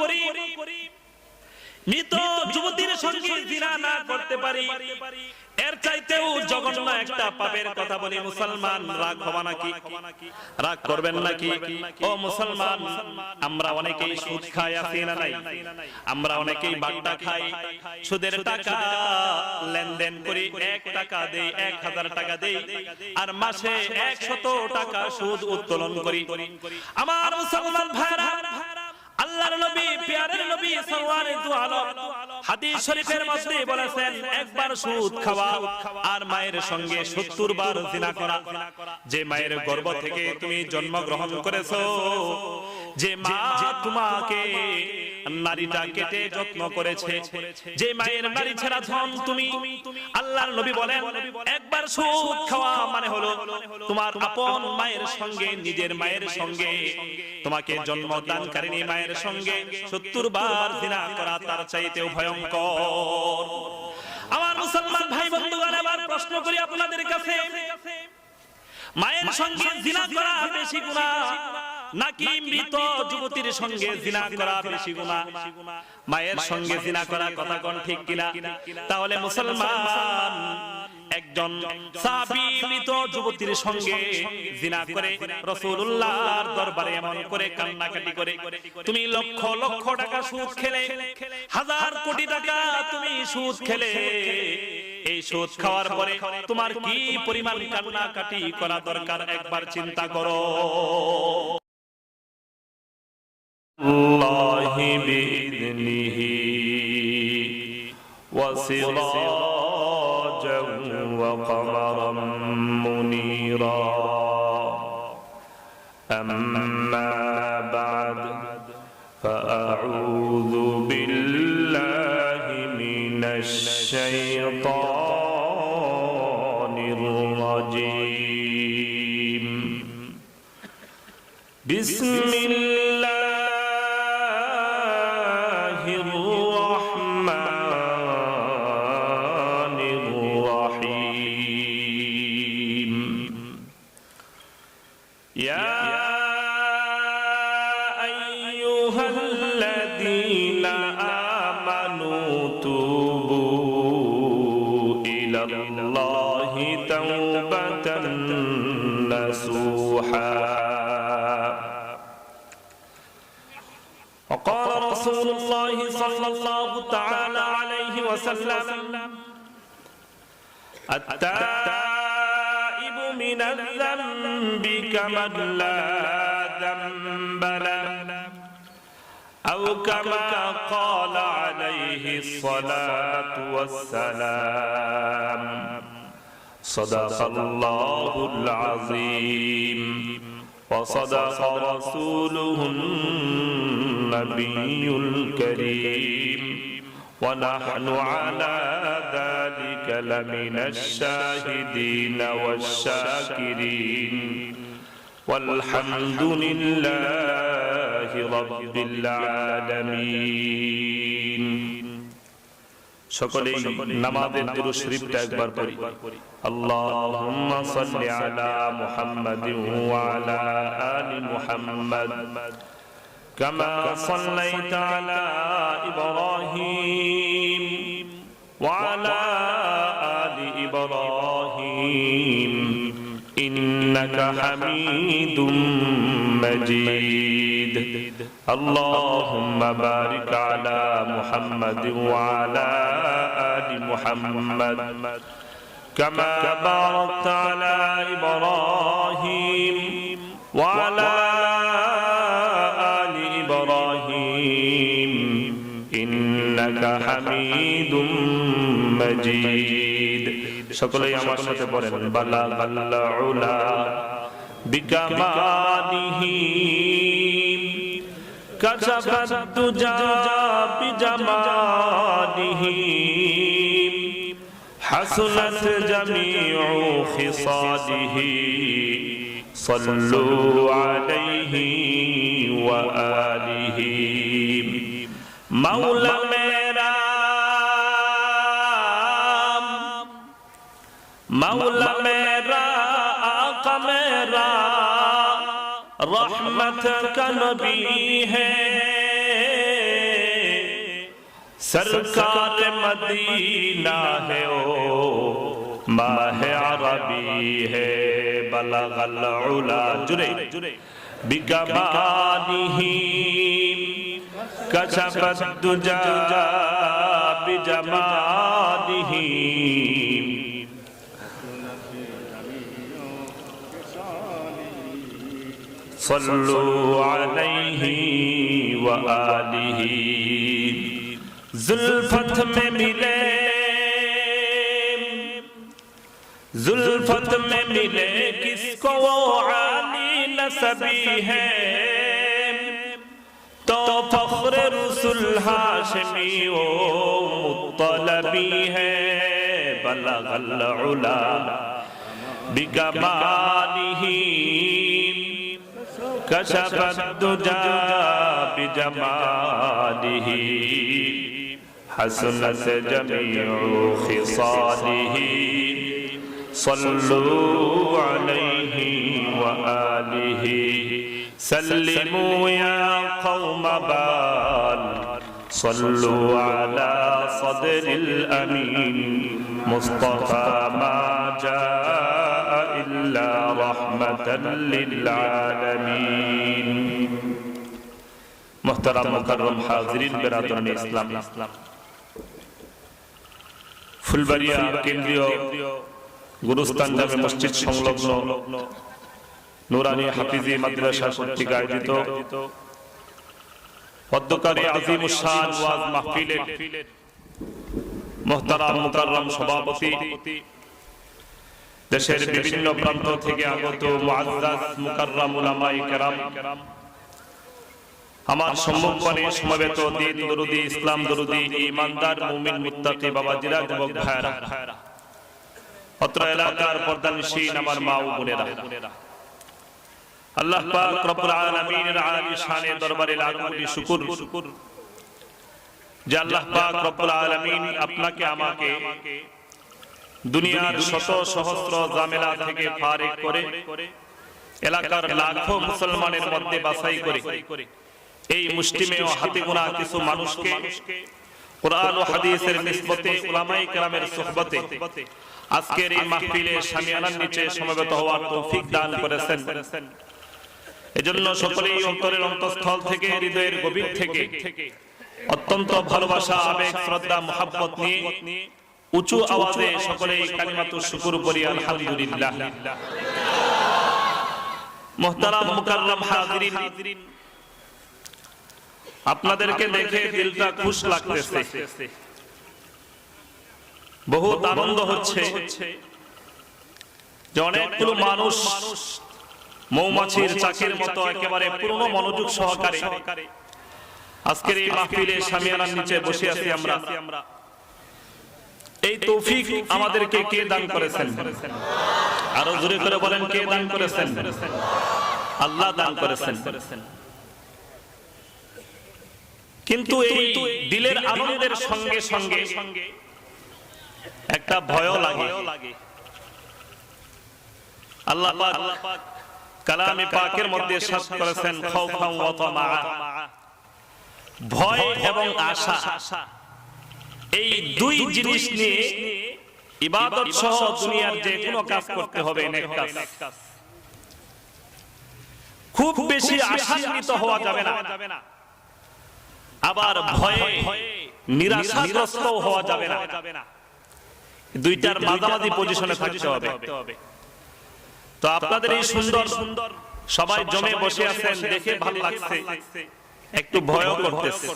করি, মৃত যুবতীর সঙ্গে জিনা না করতে পারি, এর চাইতেও জঘন্য একটা পাপের কথা বলি। মুসলমান রাগ হবে নাকি? রাগ করবেন নাকি? ও মুসলমান, আমরা অনেকেই সুদ খাই, আছি না নাই? আমরা অনেকেই বাট্টা খাই, সুদের টাকা লেনদেন করি, 1 টাকা দেই, 1000 টাকা দেই, আর মাসে 100 টাকা সুদ উত্তোলন করি। আমার মুসলমান ভাইরা, আল্লাহর নবী, প্যারের নবী সাল্লাল্লাহু আলাইহি হাদিস শরীফের মধ্যে বলেছেন, একবার সুদ খাওয়া আর মায়ের সঙ্গে 70 বার জিনা করা। যে মায়ের গর্ভ থেকে তুমি জন্মগ্রহণ করেছো, যে মা তোমাকে নারীটা কেটে যত্ন করেছে, যে মায়ের নারী ছেড়া ধন তুমি, আল্লাহর নবী বলেন একবার সুদ খাওয়া মানে হলো তোমার আপন মায়ের সঙ্গে, নিজের মায়ের সঙ্গে, তোমাকে জন্মদানকারিণী মায়ের সঙ্গে 70 বার জিনা করা, তার চাইতেও ভয়ঙ্কর। আমার মুসলমান ভাই বন্ধুগণ, আবার প্রশ্ন করি আপনাদের কাছে, মায়ের সঙ্গে জিনা করা বেশি গুনাহ নাকি মৃত যুবতীর সঙ্গে জিনা করা বেশি গুনাহ? মায়ের সঙ্গে জিনা করা, কথা কোন ঠিক কিনা? তাহলে মুসলমান, একজন সাহাবী মৃত যুবতীর সঙ্গে জিনা করে রাসূলুল্লাহর দরবারে এমন করে কান্নাকাটি করে, তুমি লক্ষ লক্ষ টাকা সুদ খেলে, হাজার কোটি টাকা তুমি সুদ খেলে, এই সুদ খাওয়ার পরে তোমার কি পরিমাণ কান্নাকাটি করা দরকার একবার চিন্তা করো। আল্লাহি বিইذনিহি ওয়া সিরাজান ওয়া কমারান মুনীরা, আম্মা বা'দ, ফাআউযু বিল্লাহি মিনাশ শাইতানির রাজীম। বিসমিল্লাহির রাহমানির রাহিম। ইয়া আইয়ুহাল্লাযীনা আমানু তুবু ইলাল্লাহি তাওবাতান নাসুহা। وقال رسول الله صلى الله تعالى عليه وسلم: التائب من الذنب كمن لا ذنب له، أو كما قال عليه الصلاة والسلام. صدق الله العظيم وصدق رسوله النبي الكريم، ونحن على ذلك لمن الشاهدين والشاكرين، والحمد لله رب العالمين. সকলেই নামাজের দুরূদ শরীফটা একবার পড়ি। আল্লাহুম্মা সাল্লি আলা মুহাম্মাদিন ওয়া আলা আলি মুহাম্মাদ, কামা সাল্লাইতা আলা ইব্রাহিম ওয়া আলা আলি ইব্রাহিম, ইন্নাকা হামিদুম মাজিদ। اللهم بارك على محمد وعلى آل محمد كما باركت على إبراهيم وعلى آل إبراهيم إنك حميد مجيد. সকলেই আমার সাথে পড়েন, বালাগাল উলা বিকামালিহি كشفت الدجى بجماله، حسنت جميع خصاله، صلوا عليه وآله. مولا میرا، مولا میرا، آقا میرا، رحمت کا نبی ہے، सरकार मदीना है ओ माहे अरबी है बलगल उला जुरे बिकमालिही कशफत दुजा बिजमालिही सल्लु अलैहि व आलिही जुल्फत में मिले जुल्फत में मिले किसको वो आली नसबी है तो फख्र रसूल हाशमी ओ मुत्तलबी है बलगल उला बिकमालिही कशफत दुजा बिजमालिही हसनत जमीउ खिसालिही सल्लु अलैहि व आलिहि सल्लिमू या कौम बाल सल्लु अला सदरिल अमीन मुस्तफा मा जाअ इल्ला रहमतन लिल आलमीन। मुहतरम मुकर्रम हाज़िरीन बिरादरान इस्लाम, ফুলবাড়িয়া কেন্দ্রীয় গুরুস্থান জামে মসজিদ সংলগ্ন নুরানি হাফিজি মাদ্রাসা কর্তৃক আয়োজিত পদ্মকারী আজিমুস শান ওয়াজ মাহফিলের মুহতারাম মুকাররম সভাপতি, দেশের বিভিন্ন প্রান্ত থেকে আগত মুআজ্জাজ মুকাররম উলামায়ে কেরাম, আমার সম্মুখপানে সমবেত দিন দরুদি ইসলাম দরুদি ঈমানদার মুমিন মুত্তাকি বাবাজিরা, যুবক ভাইরা, অত্র এলাকার পর্দানিশীন আমার মা ও বোনেরা, আল্লাহ পাক রব্বুল আলামিনের আলী শানে দরবারে লাখো কোটি শুকর যে আল্লাহ পাক রব্বুল আলামিন আপনাকে আমাকে দুনিয়ার শত সহস্র ঝামেলা থেকে ফারিগ করে এলাকার লাখো মুসলমানের মধ্যে বাছাই করে এই মুসলিমেও হাতে গোনা কিছু মানুষকে কুরআন ও হাদিসের নিসবতে উলামায়ে কেরামের সুহবতে আজকের এই মাহফিলে শামিয়ানার নিচে সমবেত হওয়ার তৌফিক দান করেছেন। এজন্য সকলেই অন্তরের অন্তঃস্থল থেকে, হৃদয়ের গভীর থেকে অত্যন্ত ভালোবাসা, আবেগ, শ্রদ্ধা, মুহাব্বত নিয়ে উঁচু আওয়াজে সকলেই কালিমাতুশ শুকর পড়ি আলহামদুলিল্লাহ। মুহতারাম মুকাররম হাজিরিন, আপনাদেরকে দেখে দিলটা খুশ লাগতেছে, বহুত আনন্দ হচ্ছে যে অনেকগুলো মানুষ মৌমাছির চাকের মতো একেবারে পূর্ণ মনোযোগ সহকারে আজকের এই মাহফিলে শামিয়ানার নিচে বসে আছি আমরা। এই তৌফিক আমাদেরকে কে দান করেছেন? আরো জোরে করে বলেন, কে দান করেছেন? আল্লাহ দান করেছেন। কিন্তু এই দিলের আনন্দের সঙ্গে সঙ্গে একটা ভয়ও লাগে। আল্লাহ পাক কালামে পাকের মধ্যে ইরশাদ করেছেন, খাউফান ওয়া তামা, ভয় এবং আশা, এই দুই জিনিস নিয়ে ইবাদত সহ দুনিয়ার যে কোনো কাজ করতে হবে, নেক কাজ। খুব বেশি আশান্বিত হওয়া যাবে না, আবার ভয়ে নিরাশাগ্রস্ত হওয়া যাবে না। দুইটার মাঝামাঝি পজিশনে থাকতে হবে। তো আপনাদের এই সুন্দর সুন্দর সবাই জমে বসে আছেন দেখে ভালো লাগছে, একটু ভয়ও করতেছে।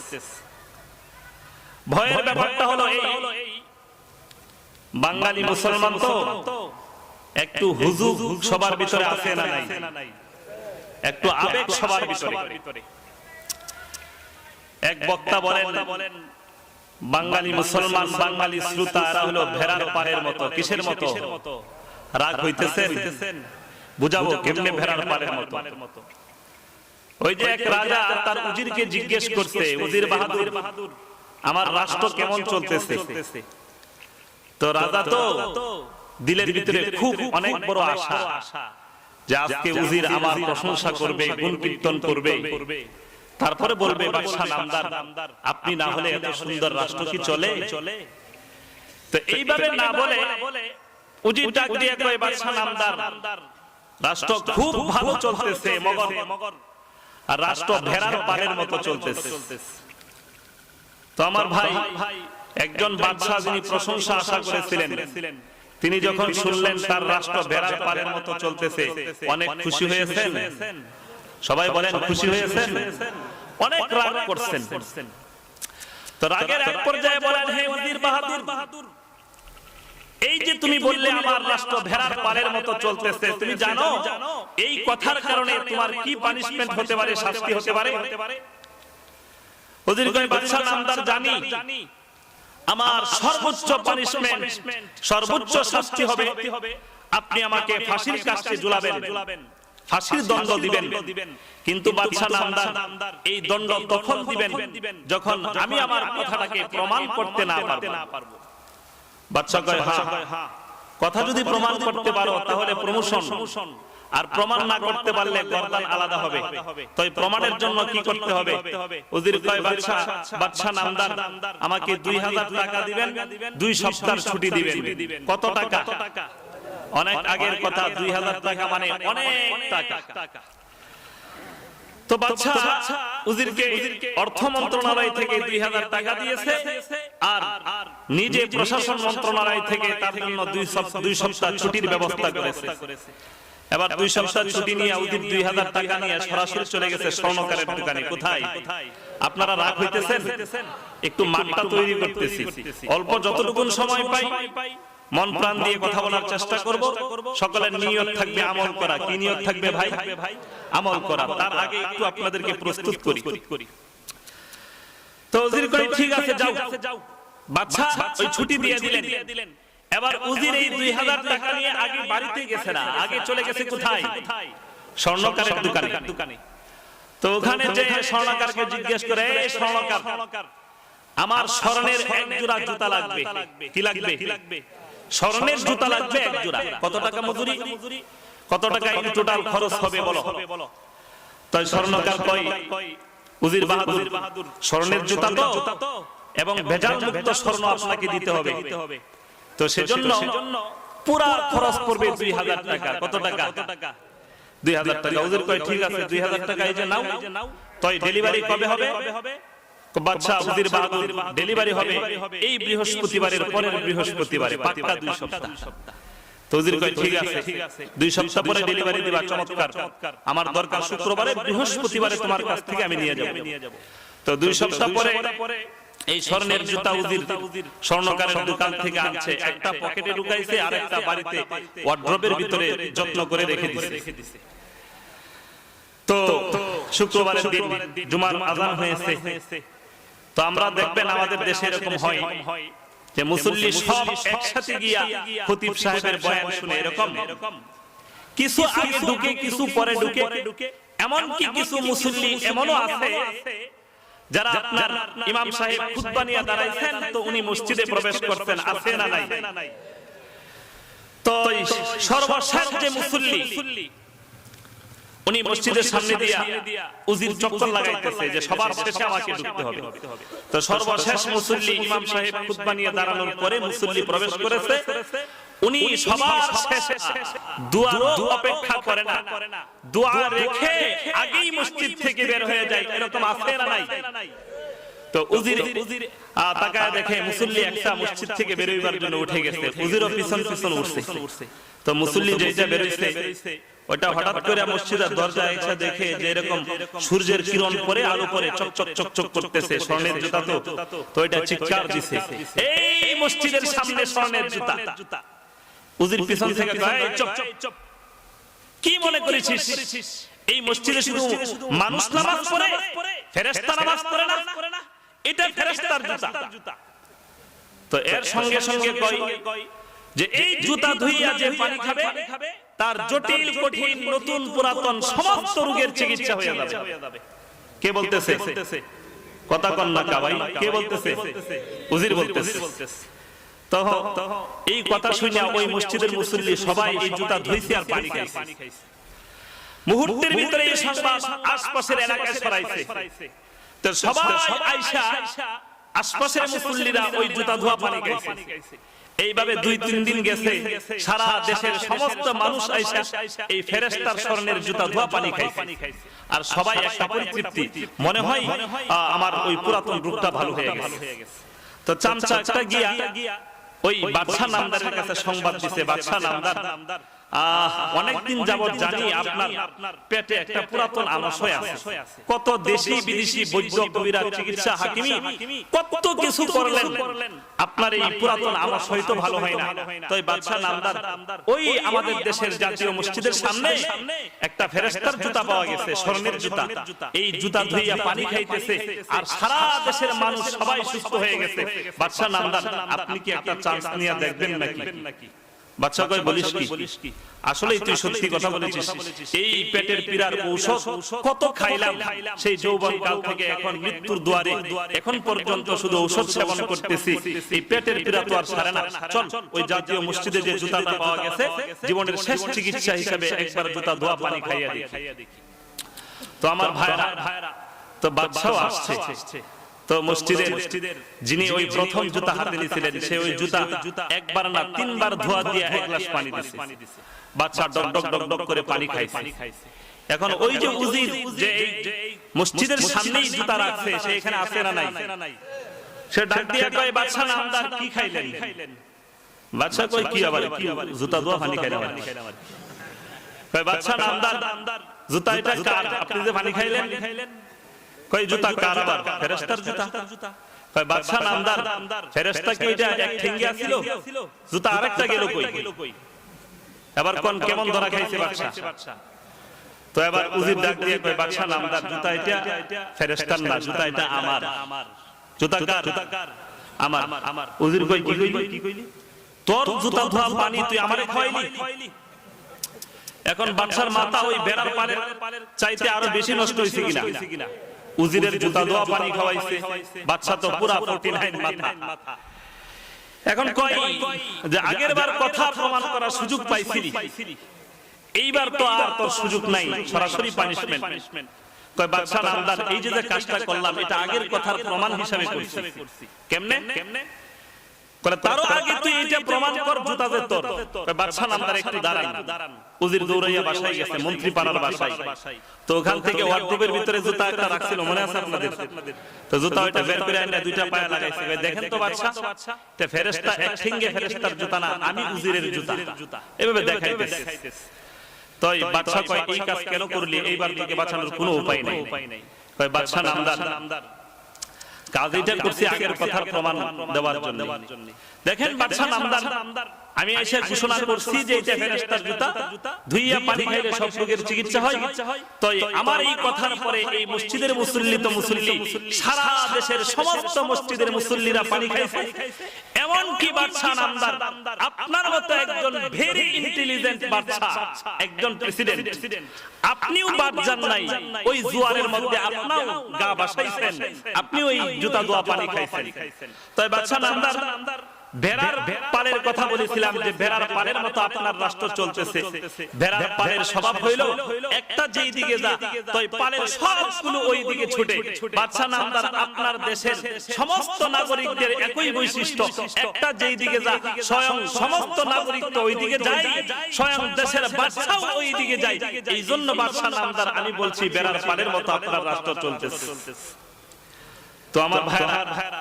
ভয়ের ব্যাপারটা হলো এই, বাঙালি মুসলমান তো একটু হুজুগ সবার ভিতরে আছে না নাই, একটু আবেগ সবার ভিতরে। এক বক্তা বলেন, বাঙালি মুসলমান, বাঙালি শ্রোতা এরা হলো ভেড়ার পারের মতো। কিসের মতো? রাগ হইতেছেন? বুঝাবো কেমনে ভেড়ার পারের মতো। ওই যে এক রাজা তার উজিরকে জিজ্ঞেস করছে, উজির বাহাদুর, আমার রাষ্ট্র কেমন চলতেছে? তো রাজা তো দিলের ভিতরে খুব অনেক বড় আশা যে আজকে উজির আমার প্রশংসা করবে, গুণ কীর্তন করবে, তারপরে বলবে বাদশা নামদার, আপনি না হলে এত সুন্দর রাষ্ট্র কি চলে? তো এইভাবে না বলে উজির ডাক দিয়ে কয়, বাদশা নামদার, রাষ্ট্র খুব ভালো চলতেছে মগর, আর রাষ্ট্র ভেড়ার পালের মতো চলতেছে। তো আমার ভাই, একজন বাদশা যিনি প্রশংসা আশা করেছিলেন, তিনি যখন শুনলেন তার রাষ্ট্র ভেড়ার পালের মতো চলতেছে, অনেক খুশি হয়েছেন। সবাই বলেন খুশি হয়েছেন, অনেক রাগ করছেন। তো রাগের এক পর্যায়ে বলেন, হে উজির বাহাদুর, এই যে তুমি বললে আমার রাষ্ট্র ভেড়ার পালের মতো চলতেছে, তুমি জানো এই কথার কারণে তোমার কি পানিশমেন্ট হতে পারে, শাস্তি হতে পারে? উজির কয়, বাদশা নামদার, জানি। আমার সর্বোচ্চ পানিশমেন্ট, সর্বোচ্চ শাস্তি হবে আপনি আমাকে ফাঁসির কাস্টে ঝুলাবেন, ফাঁসির দণ্ড দিবেন। কিন্তু বাদশা নামদার, এই দণ্ড তখন দিবেন যখন আমি আমার কথাটাকে প্রমাণ করতে না পারবো। বাদশা কয়, হ্যাঁ, কথা যদি প্রমাণ করতে পারো তাহলে প্রমোশন, আর প্রমাণ না করতে পারলে গর্দান আলাদা হবে। তাই প্রমাণের জন্য কি করতে হবে? উজির কয়, বাদশা নামদার, আমাকে 2000 টাকা দিবেন, 2 সপ্তাহ ছুটি দিবেন। কত টাকা? অনেক আগের কথা, 2000 টাকা মানে অনেক টাকা। তো বাদশা উজিরকে অর্থ মন্ত্রণালয় থেকে 2000 টাকা দিয়েছে, আর নিজে প্রশাসন মন্ত্রণালয় থেকে তার জন্য 2 সপ্তাহ ছুটির ব্যবস্থা করেছে। এবার 2 সপ্তাহ ছুটি নিয়ে উজির 2000 টাকা নিয়ে সরাসরি চলে গেছে স্বর্ণকারের দোকানে। কোথায়? আপনারা রাগ হইতেছেন, একটু মাঠটা তৈরি করতেছি। অল্প যতটুকু সময় পাই মন প্রাণ দিয়ে কথা বলার চেষ্টা করব। সকলের নিয়ত থাকবে আমল করা। কি নিয়ত থাকবে ভাই? আমল করা। তার আগে একটু আপনাদেরকে প্রস্তুত করি। তো উজির কয়, ঠিক আছে, যাও। বাদশা ওই ছুটি দিয়ে দিলেন। এবার উজির এই 2000 টাকা নিয়ে আগে বাড়িতে গেছে না, আগে চলে গেছে কোথায়? স্বর্ণকারের দোকানে। তো ওখানে যে স্বর্ণকারকে জিজ্ঞেস করে, এই স্বর্ণকার, আমার স্বর্ণের এক জোড়া জুতা লাগবে। কি লাগবে? স্বর্ণের জুতা লাগবে এক জোড়া। কত টাকা মজুরি? কত টাকা ইন টোটাল খরচ হবে বলো? তাই স্বর্ণকার কয়, উজির বাহাদুর, স্বর্ণের জুতা তো এবং ভেজাল মুক্ত স্বর্ণ আপনাকে দিতে হবে। তো সেজন্য পুরা খরচ পড়বে 2000 টাকা। কত টাকা? 2000 টাকা। উজির কয়, ঠিক আছে, 2000 টাকা এই যে নাও। তাই ডেলিভারি কবে হবে? বাদশা উজির বাহাদুর, ডেলিভারি হবে এই বৃহস্পতিবারের পরের বৃহস্পতিবারে, পাক্কা 2 সপ্তাহ। তো উজির কয়, ঠিক আছে, 2 সপ্তাহ পরে ডেলিভারি দিবা। চমৎকার, আমার দরকার শুক্রবারে, বৃহস্পতিবারে তোমার কাছ থেকে আমি নিয়ে যাব। তো 2 সপ্তাহ পরে এই স্বর্ণের জুতা উজির স্বর্ণকারের দোকান থেকে আনছে। একটা পকেটে ঢুকাইছে, আর একটা বাড়িতে ওয়ার্ড্রবের ভিতরে যত্ন করে রেখে দিয়েছে। তো শুক্রবারের দিন জুমার আযান হয়েছে। তো আমরা দেখবেন আমাদের দেশে এরকম হয় যে মুসল্লি সব একসাথে গিয়া খতিব সাহেবের বয়ান শুনে। এরকম কিছু আগে ঢুকে, কিছু পরে ঢুকে, এমন কি কিছু মুসল্লি এমনও আছে যারা আপনার ইমাম সাহেব খুতবা নিয়ে দাঁড়াইছেন, তো উনি মসজিদে প্রবেশ করতেন, আছে না নাই? তো সর্বশেষ যে মুসল্লি, উনি মসজিদের সামনে দিয়া উজির চক্কর লাগাইতেছে যে সবার শেষে আমাকে ঢুকতে হবে। তো সর্বশেষ মুসল্লি ইমাম সাহেব খুতবা নিয়ে দাঁড়ানোর পরে মুসল্লি প্রবেশ করেছে। উনি সবার শেষে দুয়ারও অপেক্ষা করে না, দুয়া রেখে আগেই মসজিদ থেকে বের হয়ে যায়। এরকম আছে না নাই? তো উজির তাকায় দেখে মুসল্লি একটা মসজিদ থেকে বের হইবার জন্য উঠে গেছে, উজিরও পিছন উঠছে। তো মুসল্লি যেটা বের হইছে ওটা হঠাৎ করে মসজিদের দরজায় এসে দেখে যে এরকম সূর্যের কিরণ পরে আলো পরে চকচক চকচক করতেছে, স্বর্ণের জুতা। তো এটা চিৎকার দিছে, এই মসজিদের সামনে স্বর্ণের জুতা। উজির পিছন থেকে কয়, চুপ, কি মনে করেছিস এই মসজিদে শুধু মানুষ নামাজ পড়ে, ফেরেশতা নামাজ পড়ে না? এটা ফেরেশতার জুতা। তো এর সঙ্গে সঙ্গে কয় যে এই জুতা ধুইয়া যে পানি খাবে তার জটিল কঠিন নতুন পুরাতন সমস্ত রোগের চিকিৎসা হয়ে যাবে। কে বলতেছে? কথা কন না কা ভাই, কে বলতেছে? উজির বলতেছে। তো এই কথা শুনে ওই মসজিদের মুসল্লি সবাই এই জুতা ধুইছে আর পানি খাইছে। মুহূর্তের ভিতরে এই সংবাদ আশপাশের এলাকায় ছড়াইছে। তো সবাই আয়েশা আশপাশের মুসল্লিরা ওই জুতা ধোয়া পানি খাইছে। এইভাবে 2-3 দিন গেছে, সারা দেশের সমস্ত মানুষ আয়েশা এই ফেরেশতার স্বর্ণের জুতা ধোয়া পানি খাইছে। আর সবাই একটা পরিতৃপ্তি, মনে হয় আমার ওই পুরাতন রূপটা ভালো হয়ে গেছে। তো চামচা একটা গিয়া ওই বাদশা নামদারের কাছে সংবাদ দিছে, বাদশা নামদার অনেকদিন যাবত জানি আপনার পেটে একটা পুরাতন আমশয় আছে, কত দেশি বিদেশি বৈদ্য কবিরাজ চিকিৎসা হাকিমি কত কিছু করলেন, আপনার এই পুরাতন আমশয় তো ভালো হয় না। তো বাদশা নামদার ওই আমাদের দেশের জাতীয় মসজিদের সামনে একটা ফেরেশতার জুতা পাওয়া গেছে, স্বর্ণের জুতা। এই জুতা ধুইয়া পানি খাইতেছে আর সারা দেশের মানুষ সবাই সুস্থ হয়ে গেছে। বাদশা নামদার, আপনি কি একটা চান্স নিয়ে দেখবেন নাকি? বাচ্চা কই, বলিস কি? আসলেই তুই সত্যি কথা বলেছিস। এই পেটের পীড়ার ঔষধ কত খাইলাম সেই যৌবন কাল থেকে এখন মৃত্যুর দুয়ারে, এখন পর্যন্ত শুধু ঔষধ সেবন করতেছি, এই পেটের পীড়া তো আর সারে না। চল ওই জাতীয় মসজিদে যে জুতাটা পাওয়া গেছে, জীবনের শেষ চিকিৎসা হিসেবে একবার জুতা ধোয়া পানি খাইয়া দেখি। তো আমার ভাইরা, তো বাদশাও আসছে। তো মসজিদের যিনি ওই প্রথম জুতা হাতে নিয়েছিলেন, সে ওই জুতা একবার না 3 বার ধোয়া দিয়ে 1 গ্লাস পানি দিয়েছে। বাদশা ডক ডক ডক ডক করে পানি খাইছে। এখন ওই যে উজির যে মসজিদের সামনেই জুতা রাখছে, সে এখানে আছে না নাই? সে ডাক দিয়ে কয়, বাদশা নামদার কি খাইলেন? বাদশা কয়, কি আবার জুতা ধোয়া পানি খাইলাম। কয়, বাদশা নামদার, জুতা এটা কার? আপনি যে পানি খাইলেন? কয়, জুতা কার? আবার ফেরেশতার জুতা। কয়, বাদশা নামদার, ফেরেশতা কি এটা এক ঠেঙ্গিয়া ছিল? জুতা আরেকটা গেল কই? এবার কোন কেমন ধরা খাইছে বাদশা? তো এবার উজির ডাক দিয়ে কয়, বাদশা নামদার, জুতা এটা ফেরেশতার না, জুতা এটা আমার। জুতা কার? আমার। উজির কয়, কি কইলি? তোর জুতা ধোয়া পানি তুই আমারে খাওয়াইলি? এখন বাদশার মাথা ওই বেড়ার পানের চাইতে আরো বেশি নষ্ট হইছে কিনা? উজিরের জুতা ধোয়া পানি খাওয়াইছে, বাদশা তো পুরা 49 মাথা। এখন কয় যে আগের বার কথা প্রমাণ করার সুযোগ পাইছিলি, এইবার তো আর তোর সুযোগ নাই, সরাসরি পানিশমেন্ট। কয়, বাদশা নামদার, এই যে কাজটা করলাম এটা আগের কথার প্রমাণ হিসেবে করছি। কেমনে? বলে, তারও আগে তুই এটা প্রমাণ কর জুতা যে তোর। কয়, বাদশা নামদার একটু দাঁড়ান। উজির দৌড়াইয়া বাসায় গেছে, মন্ত্রী পাড়ার বাসায়। তো ওখান থেকে ওয়ার্ডরোবের ভিতরে জুতা একটা রাখছিল, মনে আছে আপনাদের? তো জুতা ওইটা বের করে আইনা 2টা পায়ে লাগাইছে। দেখেন তো বাদশা, এটা ফেরেশতা এক ঠেঙ্গে ফেরেশতার জুতা না, আমি উজিরের জুতা। এভাবে দেখাইতেছে। তো বাদশা কয়, এই কাজ কেন করলি? এইবার থেকে বাঁচানোর কোনো উপায় নাই। কয়, বাদশা নামদার, কাজ এটা করছি আগের কথার প্রমাণ দেওয়ার জন্য। দেখেন বাদশা নামদার, আমি এসে ঘোষণা করছি যে এটা ফেরেশতার জুতা, ধুইয়া পানি খাইলে সব রোগের চিকিৎসা হয়। তো আমার এই কথার পরে এই মসজিদের মুসল্লি তো মুসল্লি, সারা দেশের সমস্ত মসজিদের মুসল্লিরা পানি খাইছে। এমন কি বাদশা নামদার, আপনার মতো একজন ভেরি ইন্টেলিজেন্ট বাদশা, একজন প্রেসিডেন্ট, আপনিও বাদ যান নাই ওই জুয়ারের মধ্যে, আপনিও গা বাসাইছেন, আপনি ওই জুতা ধোয়া পানি খাইছেন। তাই বাদশা নামদার, ভেড়ার পালের কথা বলেছিলাম যে ভেড়ার পালের মতো আপনার রাষ্ট্র চলতেছে। ভেড়ার পালের স্বভাব হইল একটা যেই দিকে যা, তাই পালের সবগুলো ওই দিকে ছুটে। বাদশা নামদার, আপনার দেশের সমস্ত নাগরিকদের একই বৈশিষ্ট্য, একটা যেই দিকে যা স্বয়ং সমস্ত নাগরিক তো ওই দিকে যায়, স্বয়ং দেশের বাদশাও ওই দিকে যায়। এই জন্য বাদশা নামদার, আমি বলছি ভেড়ার পালের মতো আপনার রাষ্ট্র চলতেছে। তো আমার ভাইরা,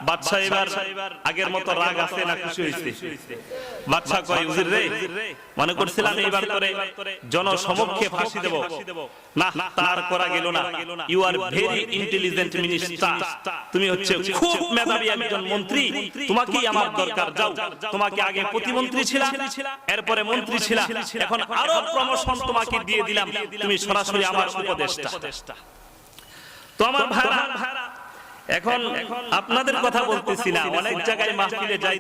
বাদশা এবার আগের মতো রাগ আছে না খুশি হইছে? বাদশা কয়, উজির রে, মনে করছিলাম এইবার করে জনসমক্ষে ফাঁসি দেব, না তার করা গেল না। You are very intelligent minister, তুমি হচ্ছে খুব মেধাবী একজন মন্ত্রী, তোমাকেই আমার দরকার। যাও, তোমাকে আগে প্রতিমন্ত্রী ছিলা, এরপরে মন্ত্রী ছিলা, এখন আরো প্রমোশন তোমাকে দিয়ে দিলাম, তুমি সরাসরি আমার উপদেষ্টা। তো আমার ভাইরা, এখন আপনাদের কথা বলতেছি না, অনেক জায়গায় মাহফিলে যাই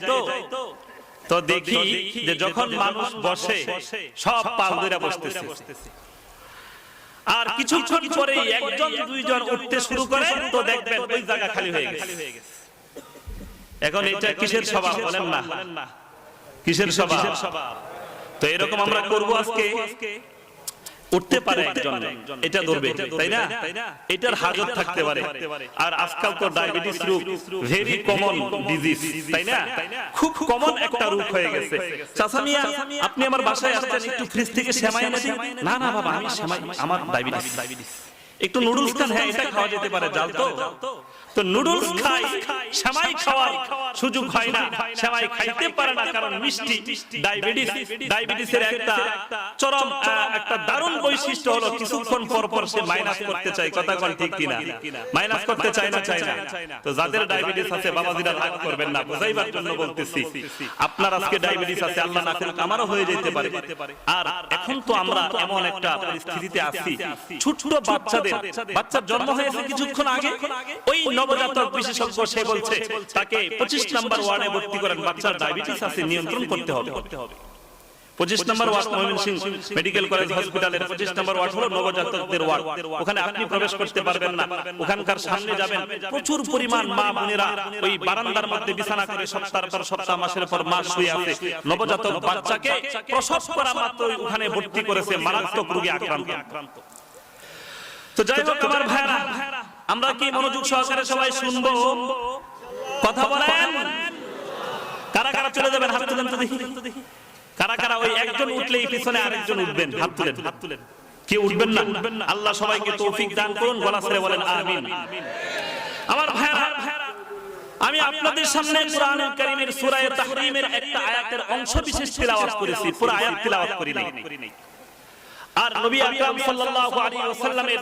তো দেখি যে যখন মানুষ বসে সব পাল ধরে বসতেছে, আর কিছুক্ষণ পরে একজন দুইজন উঠতে শুরু করে, তো দেখবেন ওই জায়গা খালি হয়ে গেছে। এখন এটা কিসের স্বভাব বলেন না? কিসের স্বভাব? তো এরকম আমরা করব আজকে। উঠতে পারে একজন, এটা ধরবে, তাই না? এটার হাজত থাকতে পারে। আর আজকাল তো ডায়াবেটিস রোগ ভেরি কমন ডিজিজ, তাই না? খুব কমন একটা রোগ হয়ে গেছে। চাচা মিয়া, আপনি আমার বাসায় আসছেন, একটু ফ্রিজ থেকে সেমাই এনে দিন। না না বাবা, আমি সেমাই, আমার ডায়াবেটিস। একটু নুডলস খান, হ্যাঁ এটা খাওয়া যেতে পারে, জাল তো নুডলস খাই, সেমাই খাওয়ার সুযোগ হয় না, সেমাই খাইতে পারে না, কারণ মিষ্টি। ডায়াবেটিসের একটা চরম একটা দারুণ বৈশিষ্ট্য হলো কিছুক্ষণ পর পর সে মাইনাস করতে চায়। কথা কোন ঠিক কিনা? মাইনাস করতে চায় না, চায় না? তো যাদের ডায়াবেটিস আছে বাবাজিরা রাগ করবেন না, বুঝাইবার জন্য বলতেছি। আপনার আজকে ডায়াবেটিস আছে, আল্লাহ না করুক আমারও হয়ে যেতে পারে। আর এখন তো আমরা এমন একটা পরিস্থিতিতে আছি, ছোট্ট বাচ্চার জন্ম হয়েছে কিছুক্ষণ আগে, ওই নবজাতক বিশেষজ্ঞ সে বলছে তাকে 25 নম্বর ওয়ার্ডে ভর্তি করেন, বাচ্চার ডায়াবেটিস আছে, নিয়ন্ত্রণ করতে হবে। 25 নম্বর ওয়ার্ড ময়মনসিংহ মেডিকেল কলেজ হসপিটালের 25 নম্বর ওয়ার্ড হলো নবজাতকদের ওয়ার্ড। ওখানে আপনি প্রবেশ করতে পারবেন না, ওখানকার সামনে যাবেন, প্রচুর পরিমাণ মা বোনেরা ওই বারান্দার মধ্যে বিছানা করে সপ্তাহের পর সপ্তাহ, মাসের পর মাস শুয়ে আছে। নবজাতক বাচ্চাকে প্রসব করা মাত্রই ওখানে ভর্তি করেছে, মারাত্মক রোগে আক্রান্ত। তো যাই হোক আমার ভাইরা, আমরা কি মনোযোগ সহকারে সবাই শুনবো? কথা বলেন। কারা কারা চলে যাবেন হাত তুলেন তো দেখি। কারা কারা ওই একজন উঠলেই পিছনে আরেকজন উঠবেন, হাত তুলেন। কি উঠবেন না? আল্লাহ সবাইকে তৌফিক দান করুন, গলা ছেড়ে বলেন আমিন। আমার ভাইরা, আমি আপনাদের সামনে কোরআনুল কারীমের সূরা তাহরীমের একটা আয়াতের অংশ বিশেষ তিলাওয়াত করেছি, পুরো আয়াত তিলাওয়াত করি নাই। আর নবী আকরাম সাল্লাল্লাহু আলাইহি ওয়াসাল্লামের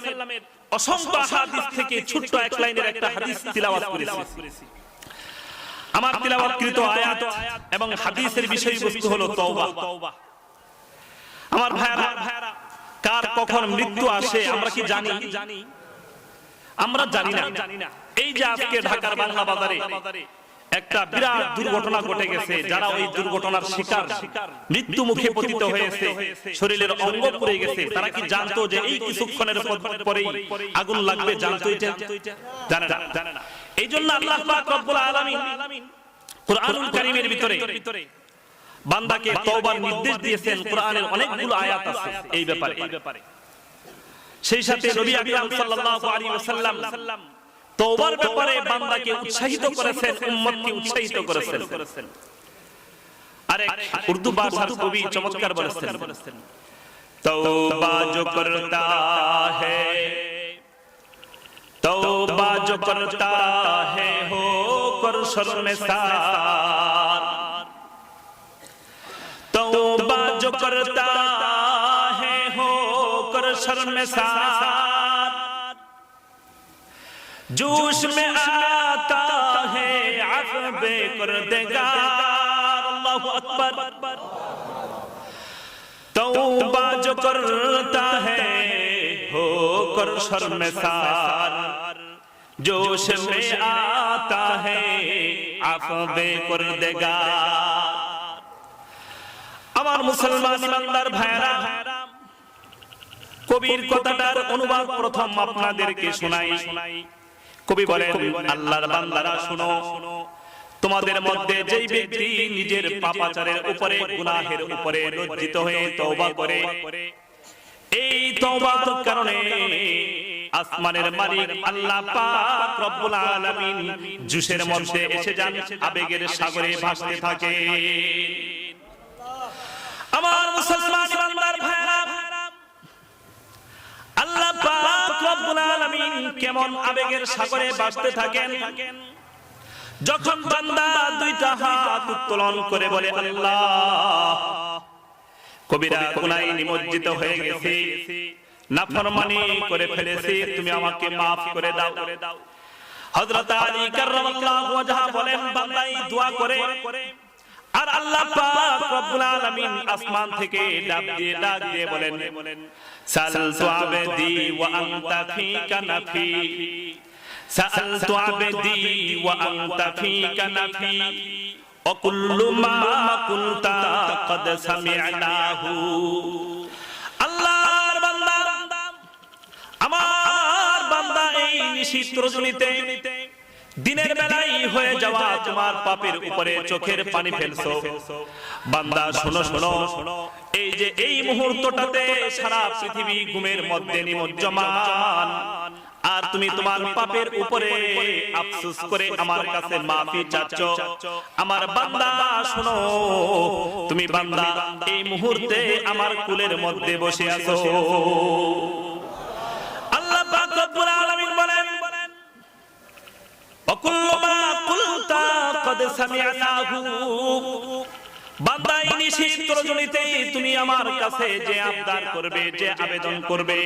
অসংখ্য হাদিস থেকে ছোট্ট এক লাইনের একটা হাদিস তিলাওয়াত করেছি। আমার তিলাওয়াতকৃত আয়াত এবং হাদিসের বিষয়বস্তু হলো তওবা। আমার ভাইরা, কার কখন মৃত্যু আসে আমরা কি জানি? আমরা জানি না। এই যে আজকে ঢাকার বাংলা বাজারে একটা বিরাট দুর্ঘটনা ঘটে গেছে, যারা ওই দুর্ঘটনার শিকার, মৃত্যু মুখে পতিত হয়েছে, শরীরের অঙ্গ পুড়ে গেছে, তারা কি জানতো যে এই কিছুক্ষণের পরেই আগুন লাগবে? জানতো এটা? জানে না। এই জন্য আল্লাহ পাক রব্বুল আলামিন কোরআনুল কারীমের ভিতরে বান্দাকে তওবার নির্দেশ দিয়েছেন। কোরআনের অনেকগুলো আয়াত আছে এই ব্যাপারে। সেই সাথে নবী আকরাম সাল্লাল্লাহু আলাইহি ওয়াসাল্লাম তওবার ব্যাপারে বান্দাকে উৎসাহিত করেছেন, উম্মতকে উৎসাহিত করেছেন। আরে উর্দু ভাষার কবি চমৎকার বলেছেন, তওবা जो करता है, तौबा जो करता है हो कर शर्मसार, तौबा जो करता है हो कर शर्मसार, जोश में आता है अफ़वे करदेगार। अल्लाहु अकबर। तौबा जो करता है होकर शर्मसार, जोश में आता है अफ़वे करदेगार। আমার মুসলমান ইমানদার ভাইরা, কবির কথাটার অনুবাদ প্রথম আপনাদেরকে শোনাই। কবি বলেন, আল্লাহর বান্দারা শুনো, তোমাদের মধ্যে যেই ব্যক্তি নিজের পাপাচারের উপরে, গুনাহের উপরে লজ্জিত হয়ে তওবা করে, এই তওবার কারণে আসমানের মালিক আল্লাহ পাক রব্বুল আলামিন জুসের মধ্যে এসে যান, আবেগের সাগরে ভাসতে থাকে। আমার মুসলমান ইমানদার ভাইরা, আল্লাহ পাক রব্বুল আলামিন কেমন আবেগের সাগরে ভাসতে থাকেন? যখন বান্দা দুইটা হাত উত্তোলন করে বলে আল্লাহ, কবিরা গুনাহে নিমজ্জিত হয়ে গেছি, নাফরমানি করে ফেলেছি, তুমি আমাকে maaf করে দাও। হযরত আলী কাররামাল্লাহু ওয়াজহা বলেন, বান্দা এই দোয়া করে, আর আল্লাহ পাক রব্বুল আলামিন আসমান থেকে ডাক দিয়ে বলেন, সালতু আবদি ওয়া আনতা ফিকা নাফি, সালতু আবদি ওয়া আনতা ফিকা নাফি, ওয়া কুল্লু মা কুনতা ক্বাদ সামি'নাহু। আল্লাহর বান্দা, আমার বান্দা এই নিশীত রজনীতে দিনের বেলায় হয়ে যাওয়া তোমার পাপের উপরে চোখের পানি ফেলছো। বান্দা শোনো শোনো, এই যে এই মুহূর্তটাতে সারা পৃথিবী ঘুমের মধ্যে নিমজ্জমান, আর তুমি তোমার পাপের উপরে আফসোস করে আমার কাছে মাফি চাচ্ছ। আমার বান্দা শোনো, তুমি বান্দা এই মুহূর্তে আমার কুলের মধ্যে বসে আছো। আল্লাহ পাক রব্বুল আলামিন বলেন, ওয়াকুল্লু মা কুলতা ক্বাদ সামি'নাহু। বান্দা এই নিশীথ রজনীতে তুমি আমার কাছে যে আবদার করবে, যে আবেদন করবে,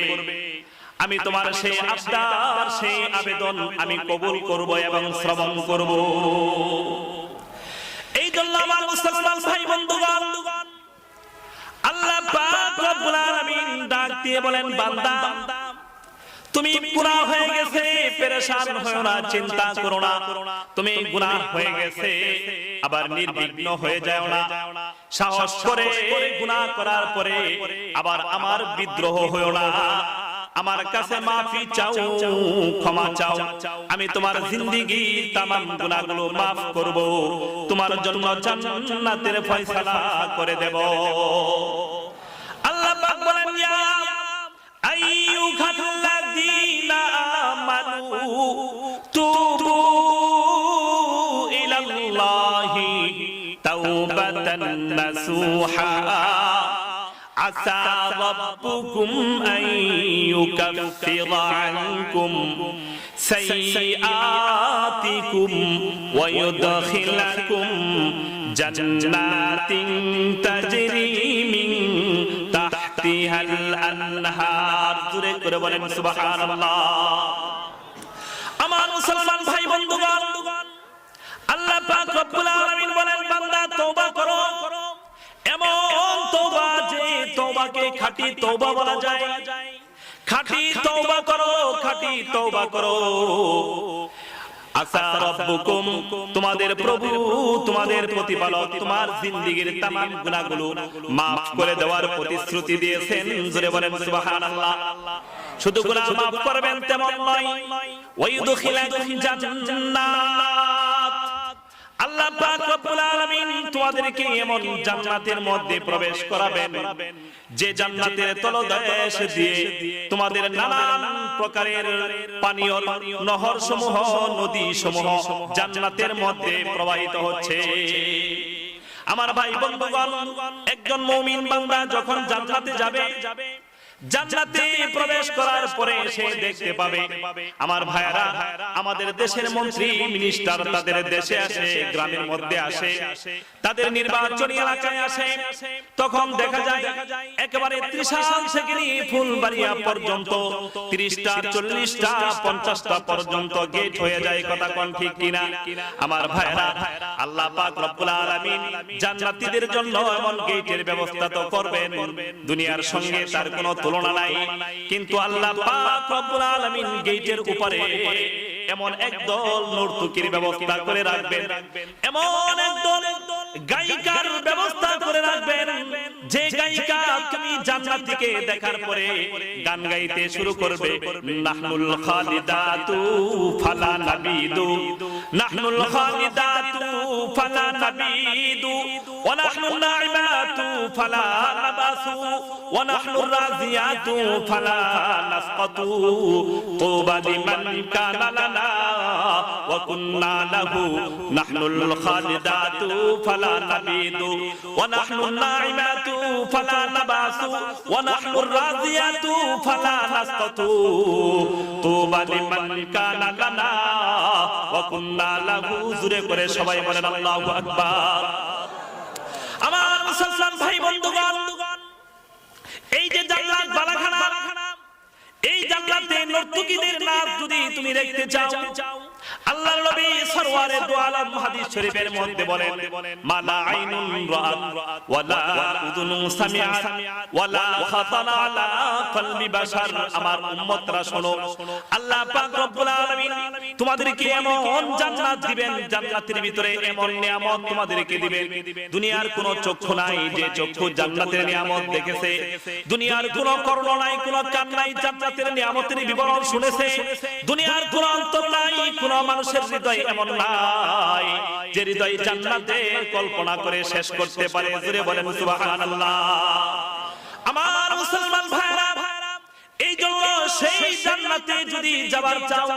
আমি তোমার সেই আবদার, সেই আবেদন আমি কবুল করব এবং শ্রবণ করব। এই জন্য আমার মুসলমান ভাই বন্ধুগণ, আল্লাহ পাক রব্বুল আলামিন ডাক দিয়ে বলেন, বান্দা তুমি গুনাহ হয়ে গেছে, পেরেশান হয়ো না, চিন্তা করো না। তুমি গুনাহ হয়ে গেছে, আবার নির্বিঘ্ন হয়ে যাও না। সাহস করে গুনাহ করার পরে আবার আমার বিদ্রোহ হয়ো না। আমার কাছে মাফি চাও, ক্ষমা চাও, আমি তোমার জিন্দেগি তামাম গুনাহগুলো মাফ করব, তোমার জন্য জান্নাতের ফয়সালা করে দেব। আল্লাহ পাক বলেন, ইয়া আইয়ুহাল্লাযীনা আমানু তুবু ইলাল্লাহি তাওবাতান নাসুহা আসা রাব্বুকুম আন ইউকাফিরা আনকুম সাইয়্যাতিকুম ওয়া ইউদখিলাকুম জান্নাতিন তাজরি মিন তাহতিহাল আনহার। জোরে করে বলেন সুবহানাল্লাহ। আমার মুসলমান ভাই বন্ধুগণ, আল্লাহ পাক রব্বুল আলামিন বলেন, বান্দা তওবা করো, এমন তওবা যে তওবাকে খাঁটি তওবা বলা যায়। খাঁটি তওবা করো, খাঁটি তওবা করো। আসা রাব্বুকুম, তোমাদের প্রভু, তোমাদের প্রতিপালক তোমার জিন্দেগীর তামাম গুনাহগুলো maaf করে দেওয়ার প্রতিশ্রুতি দিয়েছেন। জোরে বলেন সুবহানাল্লাহ। শুধু গুনাহ maaf করবেন তেমন নয়, ওয়া ইউদখিলাকুম জান্নাত, আল্লাহ পাক রব্বুল আলামিন তোমাদেরকে এমন জান্নাতের মধ্যে প্রবেশ করাবেন যে জান্নাতের তলদেশ দিয়ে তোমাদের নানান প্রকারের পানীয় নহর সমূহ, নদী সমূহ জান্নাতের মধ্যে প্রবাহিত হচ্ছে। আমার ভাই বন্ধুগণ, একজন মুমিন বান্দা যখন জান্নাতে যাবে, জান্নাতে প্রবেশ করার পরে সে দেখতে পাবে, আমার ভাইরা, আমাদের দেশের মন্ত্রী মিনিস্টার তাদের দেশে আসে, গ্রামের মধ্যে আসে, তাদের নির্বাচনী এলাকায় আসে, তখন দেখা যায় একেবারে ত্রিশাল থেকে নিয়ে ফুলবাড়িয়া পর্যন্ত 30টা 40টা 50টা পর্যন্ত গেট হয়ে যায়। কথা কোন ঠিক কিনা? আমার ভাইরা, আল্লাহ পাক রব্বুল আলামিন জান্নাতীদের জন্য এমন গেটের ব্যবস্থা তো করবেন, দুনিয়ার সঙ্গে তার কোনো তুলনা নাই। কিন্তু আল্লাহ পাক রব্বুল আলামিন গেটের উপরে এমন একদল নর্তকীর ব্যবস্থা করে রাখবেন, এমন একদল গায়িকার ব্যবস্থা করে রাখবেন, যে গায়িকা তুমি জান্নাতীকে দেখার পরে গান গাইতে শুরু করবে, নাহনুল খালিদাতু ফালা নাবিদু, নাহনুল খালিদাতু ফালা নাবিদু, ওয়া নাহনুন নাইমাতু ফালা নাবাসু, ওয়া নাহনুর রাজিয়াতু ফালা নাসকাতু, তুবা লিমান কানা লানা ওয়া কুন্না লাহু, নাহনুল খালিদাতু ফালা নাবিদু, ওয়া নাহনুন নাইমাতু ফালা নাবাসু, ওয়া নাহনুর রাজিয়াতু ফালা নাসকাতু, তুবা লিমান কানা লানা ওয়া কুন্না লাহু। জোরে করে সবাই বলেন আল্লাহু আকবার। আমার মুসলমান ভাই বন্ধুগণ, এই যে জান্নাত বালাখানা, এই জান্নাতে নর্তকীদের নাচ যদি তুমি দেখতে চাও, আল্লাহর নবী সরওয়ারে দু আলম হাদিস শরীফের মধ্যে বলেন, মালা আইনুন রাআত ওয়ালা উযুনুন সামিআত ওয়ালা খাতারা আলা কলবি বাশার। আমার উম্মতরা শোনো, আল্লাহ পাক রব্বুল আলামিন তোমাদেরকে এমন জান্নাত দিবেন, জান্নাতের ভিতরে এমন নিয়ামত তোমাদেরকে দিবেন, দুনিয়ার কোনো চক্ষু নাই যে চক্ষু জান্নাতের নিয়ামত দেখেছে, দুনিয়ার কোনো কর্ণ নাই, কোনো কান নাই জান্নাতের নিয়ামতের বিবরণ শুনেছে, দুনিয়ার কোনো অন্তর নাই কোনো মানুষের মানুষের হৃদয় এমন নাই যে হৃদয় জান্নাতের কল্পনা করে শেষ করতে পারে। জোরে বলেন সুবহানাল্লাহ। আমার মুসলমান ভাইরা, এই জন্য সেই জান্নাতে যদি যাবার চাও,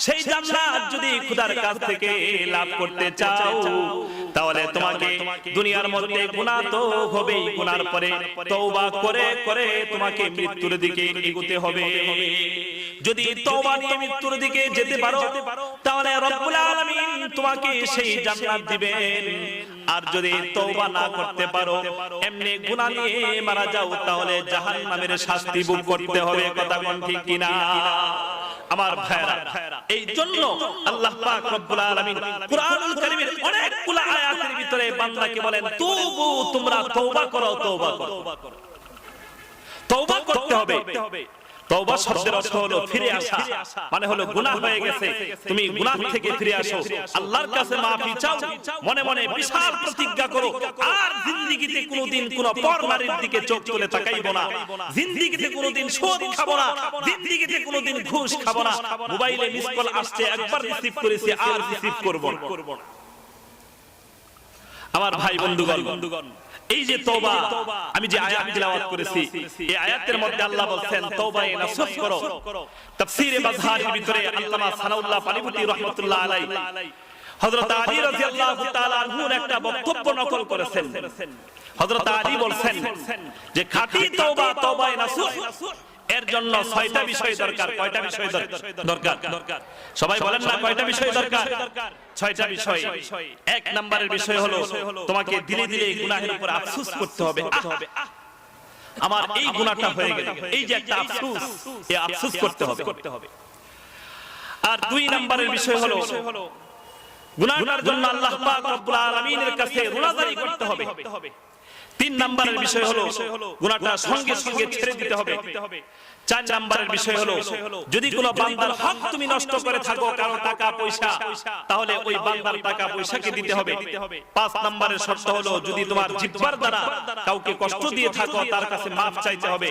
সেই জান্নাত যদি খোদার কাছ থেকে লাভ করতে চাও, তাহলে তোমাকে দুনিয়ার মধ্যে গুনাহ তো হবেই, গুনার পরে তওবা করে করে তোমাকে মৃত্যুর দিকে এগোতে হবে। যদি তওবা নিয়ে মৃত্যুর দিকে যেতে পারো, তাহলে রব্বুল আলামিন তোমাকে সেই জান্নাত দিবেন। আর যদি তওবা না করতে পারো, এমনি গুনাহ নিয়ে মারা যাও, তাহলে জাহান্নামের শাস্তি ভোগ করতে হবে। কথা কোন ঠিক কিনা আমার ভাইরা? এই জন্য আল্লাহ পাক রব্বুল আলামিন কুরআনুল কারীমের অনেকগুলো আয়াতের ভিতরে বান্দাকে বলেন, তুবু, তোমরা তওবা করো, তওবা করো। তওবা করতে হবে। তওবা শব্দের অর্থ হলো ফিরে আসা, মানে হলো গুনাহ হয়ে গেছে, তুমি গুনাহ থেকে ফিরে আসো, আল্লাহর কাছে মাফি চাও, মনে মনে বিশাল প্রতিজ্ঞা করো, আর জিন্দেগিতে কোনোদিন কোনো পর নারীর দিকে চোখ তুলে তাকাইবো না, জিন্দেগিতে কোনোদিন সুদ খাবো না, জিন্দেগিতে কোনোদিন ঘুষ খাবো না। মোবাইলে মিস কল আসছে, একবার রিসিভ করেছি, আর রিসিভ করব না। আমার ভাই বন্ধুগণ, এই যে তওবা, আমি যে আয়াত তিলাওয়াত করেছি, এই আয়াতের মধ্যে আল্লাহ বলেন তওবায়ে নাসুহ করো। তাফসীরে বাজহারের ভিতরে আল্লামা সানাউল্লাহ পানিপতি রাহমাতুল্লাহ আলাইহি হযরত আলী রাদিয়াল্লাহু তাআলা আনহুর একটা বক্তব্য নকল করেছেন। হযরত আলী বলেন যে খাঁটি তওবা, তওবায়ে নাসুহ, এর জন্য 6টা বিষয় দরকার। কয়টা বিষয় দরকার? সবাই বলেন না, কয়টা বিষয় দরকার? 6টা বিষয়। এক নম্বরের বিষয় হলো তোমাকে দিলে দিলে গুনাহের উপর আফসোস করতে হবে। আমার এই গুনাহটা হয়ে গেল, এই যে একটা আফসোস, এই আফসোস করতে হবে। আর 2 নম্বরের বিষয় হলো গুনাহর জন্য আল্লাহ পাক রব্বুল আলামিনের কাছে রোনাজারি করতে হবে। 3 নম্বরের বিষয় হলো গুনাহটা সঙ্গে সঙ্গে ছেড়ে দিতে হবে। 4 নম্বরের বিষয় হলো যদি কোনো বান্দার হক তুমি নষ্ট করে থাকো, কারো টাকা পয়সা, তাহলে ওই বান্দার টাকা পয়সাকে দিতে হবে। 5 নম্বরের শর্ত হলো যদি তোমার জিহ্বার দ্বারা কাউকে কষ্ট দিয়ে থাকো, তার কাছে মাফ চাইতে হবে।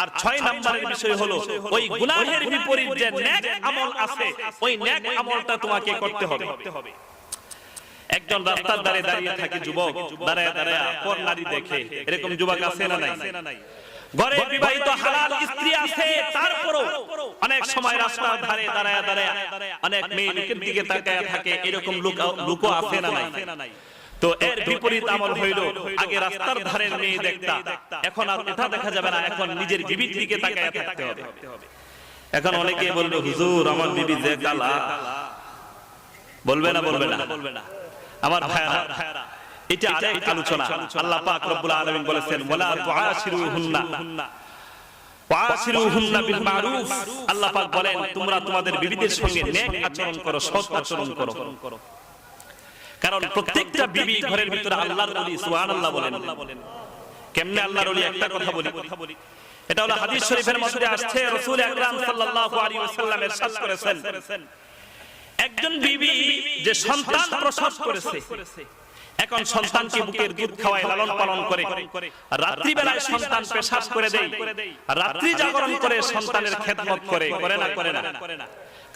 আর 6 নম্বরের বিষয় হলো ওই গুনাহের বিপরীত যে নেক আমল আছে, ওই নেক আমলটা তোমাকে করতে হবে। একজন রাস্তার ধারে দাঁড়িয়ে থাকে যুবক, দাঁড়ায় দাঁড়ায় পর নারী দেখে, এরকম যুবক আছে না নাই? ঘরে বিবাহিত হালাল স্ত্রী আছে, তারপরও অনেক সময় রাস্তার ধারে দাঁড়ায় দাঁড়ায় অনেক মেয়ে লোকের দিকে তাকায় থাকে, এরকম লোক আছে না নাই? তো এর বিপরীত আমল হইল, আগে রাস্তার ধারের মেয়ে দেখতা, এখন আর এটা দেখা যাবে না, এখন নিজের বিবির দিকে তাকায় থাকতে হবে। এখন অনেকে বলবে, হুজুর আমার বিবি যে কালা, বলবে না? আমার ভাইরা, এটা আরেক আলোচনা। আল্লাহ পাক রব্বুল আলামিন বলেছেন, ওয়ালা তুআশিরুহুন্না বিল মারুফ। আল্লাহ পাক বলেন, তোমরা তোমাদের বিবিদের সঙ্গে নেক আচরণ করো, সৎ আচরণ করো। কারণ প্রত্যেকটা বিবি ঘরের ভিতরে আল্লাহর ওলি। সুবহানাল্লাহ বলেন। কেমনে আল্লাহর ওলি? একটা কথা বলি, এটা হলো হাদিস শরীফের মধ্যে আসছে, রাসূল আকরাম সাল্লাল্লাহু আলাইহি ওয়াসাল্লাম ইরশাদ করেছেন, একজন বিবি যে সন্তান প্রসব করেছে, এখন সন্তানকে বুকের দুধ খাওয়ায়, লালন পালন করে, রাত্রি বেলায় সন্তান পেশাব করে দেয়, রাত্রি জাগরণ করে সন্তানের খেদমত করে না?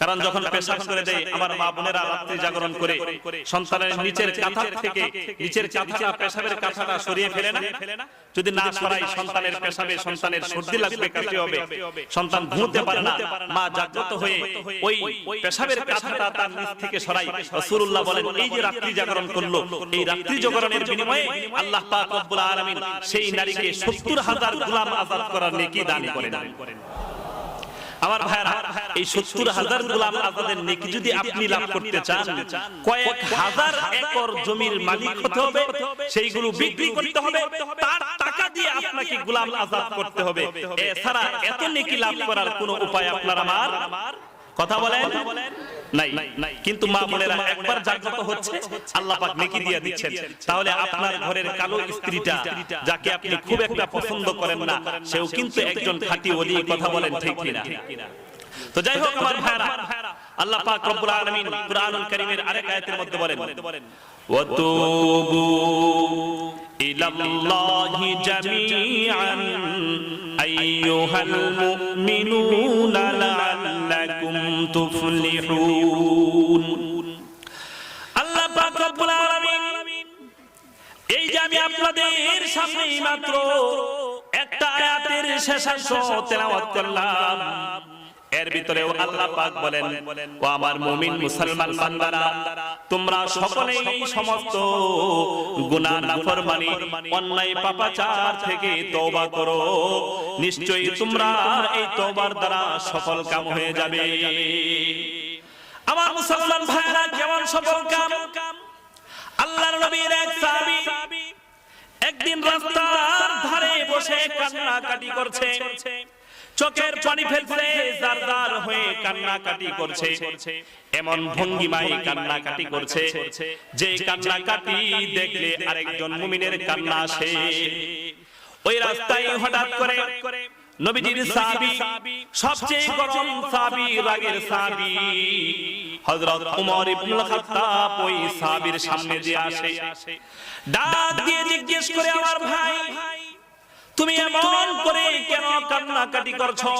কারণ যখন পেশাব করে দেয়, আমার মা বোনেরা রাত্রি জাগরণ করে সন্তানের নিচের কাঁথা থেকে, নিচের কাঁথাটা, পেশাবের কাঁথাটা সরিয়ে ফেলে না? যদি না সরাই, সন্তানের পেশাবে সন্তানের সর্দি লাগবে, কাশি হবে, সন্তান ঘুমোতে পারে না। মা জাগ্রত হয়ে ওই পেশাবের কাঁথাটা তার নিচ থেকে সরাই। রাসূলুল্লাহ বলেন, এই যে রাত্রি জাগরণ করলো, এই রাত্রি জাগরণের বিনিময়ে আল্লাহ পাক রব্বুল আলামিন সেই নারীকে ৭০,০০০ গোলাম আযাদ করার নেকি দান করেন। আমার ভাইরা, এই ৭০,০০০ গোলাম আযাদের নেকি যদি আপনি লাভ করতে চান, কয়েক হাজার একর জমির মালিক হতে হবে, সেইগুলো বিক্রি করতে হবে, তার টাকা দিয়ে আপনাকে গোলাম আযাদ করতে হবে। এছাড়া এত নেকি লাভ করার কোনো উপায় আপনার আমার কথা বলেন নাই। কিন্তু মা বোনেরা একবার জাগ্রত হচ্ছে, আল্লাহ পাক নেকি দিয়ে দিচ্ছেন। তাহলে আপনার ঘরের কালো স্ত্রীটা, যাকে আপনি খুব একটা পছন্দ করেন না, সেও কিন্তু একজন খাঁটি ওলি। কথা বলেন ঠিক কিনা? তো যাই হোক আমার ভাইরা, আল্লাহ পাক রব্বুল আলামিন কুরআনুল কারীমের আরেক আয়াতের মধ্যে বলেন, ওয়াতুবু ইলাল্লাহি জামিআন আইয়ুহাল মুমিনুনা লাআল্লাকুম তুফলিহুন। আপনাদের সামনে মাত্র একটা আয়াতের শেষাংশ তেলাওয়াত করলাম। এর ভিতরেও আল্লাহ পাক বলেন, ও আমার মুমিন মুসলমান বান্দারা, তোমরা সকলেই সমস্ত গুনাহ নাফরমানি অন্যায় পাপাচার থেকে তওবা করো, নিশ্চয়ই তোমরা এই তওবার দ্বারা সফল কাম হয়ে যাবে। আমার মুসলমান ভাইরা, কেমন সফল কাম? আল্লাহর নবীর এক সাহাবী একদিন রাস্তার ধারে বসে কান্নাকাটি করছে, চোখের পানি ফেলছে, জারজার হয়ে কান্নাকাটি করছে। এমন ভঙ্গিমায় কান্নাকাটি করছে যে কান্নাকাটি দেখলে আরেকজন মুমিনের কান্না আসে। ওই রাস্তায় হঠাৎ করে নবীজির সাহাবী, সবচেয়ে গরম সাহাবী, রাগের সাহাবী হযরত ওমর ইবনুল খাত্তাব ওই সাহাবীর সামনে দিয়ে আসে। ডাক দিয়ে জিজ্ঞেস করে, আমার ভাই, তুমি এমন করে কেন কান্নাকাটি করছো?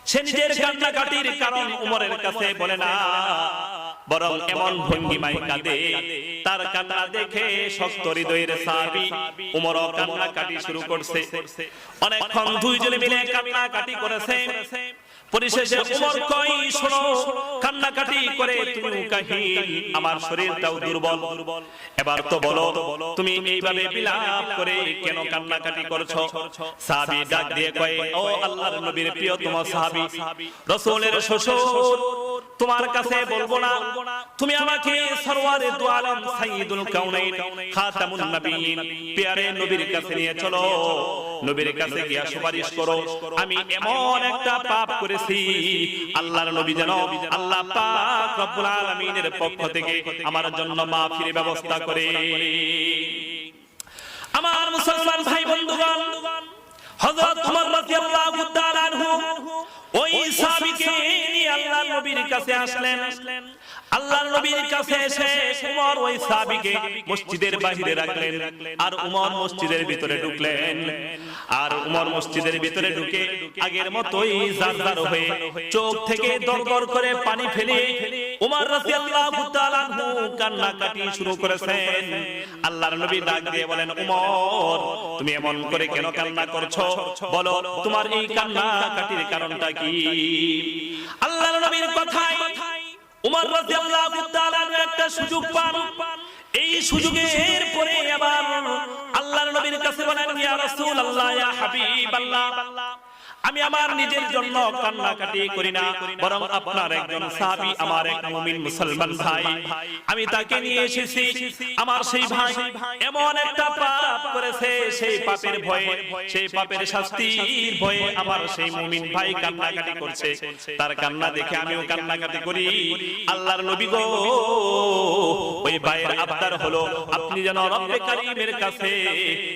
সে নিজের কান্নাকাটির কারণ ওমরের কাছে বলে না, বরং এমন ভঙ্গিমায় কাঁদে, তার কান্না দেখে শক্ত হৃদয়ের সাহাবী ওমরও কান্নাকাটি শুরু করছে। অনেকক্ষণ দুইজনে মিলে কান্নাকাটি করেছে। পরিশেষে ওমর কই, শোনো, কান্নাকাটি করে তুমি কাহিল, আমার শরীরটাও দুর্বল, এবার তো বলো তুমি এইভাবে বিলাপ করে কেন কান্নাকাটি করছো? সাহাবী ডাক দিয়ে কয়, ও আল্লাহর নবীর প্রিয়তম সাহাবী, রাসূলের শ্বশুর, তোমার কাছে বলবো না, তুমি আমাকে সরওয়ারে দু আলম সাইয়্যিদুল কাউনাইন খাতামুন নবিয়্যিন প্যারে নবীর কাছে নিয়ে চলো। নবীর কাছে গিয়া সুপারিশ করো, আমি এমন একটা পাপ করেছি, আল্লাহর নবী যেন আল্লাহ পাক রব্বুল আলামিনের পক্ষ থেকে আমার জন্য মাফির ব্যবস্থা করে। আমার মুসলমান ভাই বন্ধুগণ, হযরত ওমর রাদিয়াল্লাহু তাআলা আনহু ওই সাহাবীকে নিয়ে আল্লাহর নবীর কাছে আসলেন। আল্লাহর নবীর কাছে এসে ওমর ওই সাহাবীকে মসজিদের বাইরে রাখলেন, আর ওমর মসজিদের ভিতরে ঢুকলেন। আর ওমর মসজিদের ভিতরে ঢুকে আগের মতোই জারজার হয়ে চোখ থেকে দরদর করে পানি ফেলে ওমর রাদিয়াল্লাহু তাআলা আনহু কান্নাকাটি শুরু করেছেন। আল্লাহর নবী ডাক দিয়ে বলেন, ওমর, তুমি এমন করে কেন কান্না করছো? বলো, তোমার এই কান্নাকাটির কারণটা কি? আল্লাহর নবীর কথায় ওমর রাদিয়াল্লাহু তাআলা একটা সুযোগ পান। এই সুযোগের পরে আবার আল্লাহর নবীর কাছে বলেন, ইয়া রাসূলুল্লাহ, ইয়া হাবিবাল্লাহ, আমি আমার নিজের জন্য কান্নাকাটি করি না, বরং আপনার একজন সাহাবী, আমার এক মুমিন মুসলমান ভাই, আমি তাকে নিয়ে এসেছি। আমার সেই ভাই এমন একটা পাপ করেছে, সেই পাপের ভয়ে, সেই পাপের শাস্তির ভয়ে আমার সেই মুমিন ভাই কান্নাকাটি করছে। তার কান্না দেখে আমিও কান্নাকাটি করি। আল্লাহর নবী গো, ওই ভাইয়ের আবদার হলো আপনি যেন রব্বে কারীমের কাছে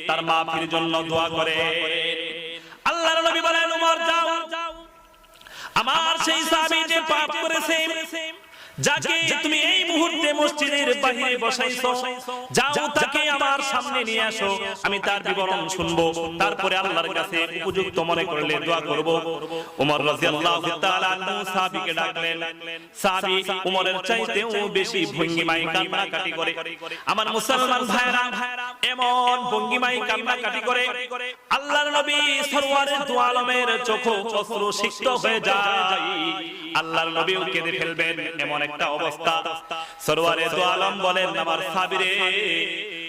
তার মাফির জন্য দোয়া করেন। আল্লাহর নবী বলেন, ওমর যাও, আমার সেই সাহাবী যে পাপ করেছে, যাকে তুমি এই মুহূর্তে মসজিদের বাইরে বসাইছো, যাও তাকে আমার সামনে নিয়ে আসো, আমি তার বিবরণ শুনবো, তারপরে আল্লাহর কাছে উপযুক্ত মনে করলে দোয়া করব। ওমর রাদিয়াল্লাহু তাআলা আনহু সাহাবীকে ডাকলেন। সাহাবী ওমরের চাইতেও বেশি ভঙ্গিমায় কান্নাকাটি করে। আমার মুসলমান ভাইরা, এমন ভঙ্গিমায় কান্নাকাটি করে আল্লাহর নবী সরওয়ারে দু আলমের চোখ অশ্রু সিক্ত হয়ে যায়। আল্লাহর নবীও কেঁদে ফেলবেন, এমন একটা অবস্থা। সরওয়ারে দু আলম বলেন, আমার সাহাবীরে,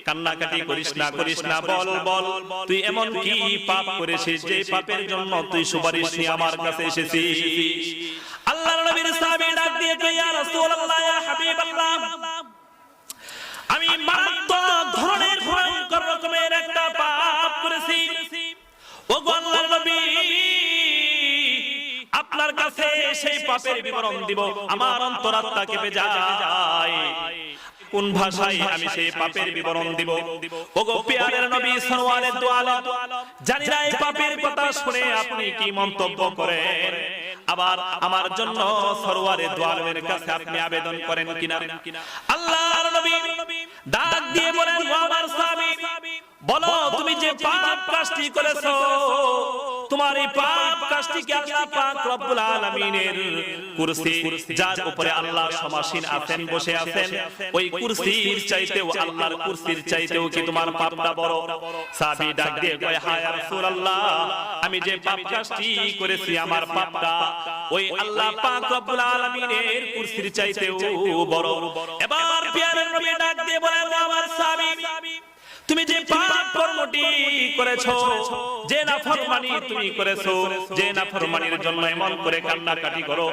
কান্নাকাটি করিস না, করিস না, বল বল, তুই এমন কি পাপ করেছিস যে পাপের জন্য তুই সুপারিশ নিয়ে আমার কাছে এসেছিস? আল্লাহর নবীর সাহাবী ডাক দিয়ে কয়, ইয়া রাসূলুল্লাহ, ইয়া হাবিবাল্লাহ, আমি মারাত্মক ধরনের ভয়ঙ্কর রকমের একটা পাপ করেছি। ওগো আল্লাহর নবী, আপনার কাছে সেই পাপের বিবরণ দিব, আমার অন্তরাত্মা কেঁপে যায়। কোন ভাষায় আমি সেই পাপের বিবরণ দিব? ওগো প্যারের নবী সরওয়ারে দু আলম, জানি না এই পাপের কথা শুনে আপনি কি মন্তব্য করেন, আবার আমার জন্য সরওয়ারে দু আলমের কাছে আপনি আবেদন করেন কিনা? আল্লাহর নবী ডাক দিয়ে বলেন, ও আমার সাহাবী, বলো তুমি যে পাপ কাজটি করেছো, তোমার এই পাপ কাজটিকে আল্লাহ পাক রব্বুল আলামিনের কুরসি, যার উপরে আল্লাহ সমাসীন আছেন, বসে আছেন, ওই কুরসির চাইতেও, আল্লাহর কুরসির চাইতেও কি তোমার পাপটা বড়? সাহাবী ডাক দিয়ে কয়, হ্যাঁ ইয়া রাসূলুল্লাহ, আমি যে পাপ কাজটি করেছি আমার পাপটা ওই আল্লাহ পাক রব্বুল আলামিনের কুরসির চাইতেও বড়। এবার প্রিয় নবী ডাক দিয়ে বলেন, আমার সাহাবী, তুমি যে পাপ কর্মটি করেছো, যে নাফরমানি তুমি করেছো, যে নাফরমানির জন্য এমন করে কান্নাকাটি করো,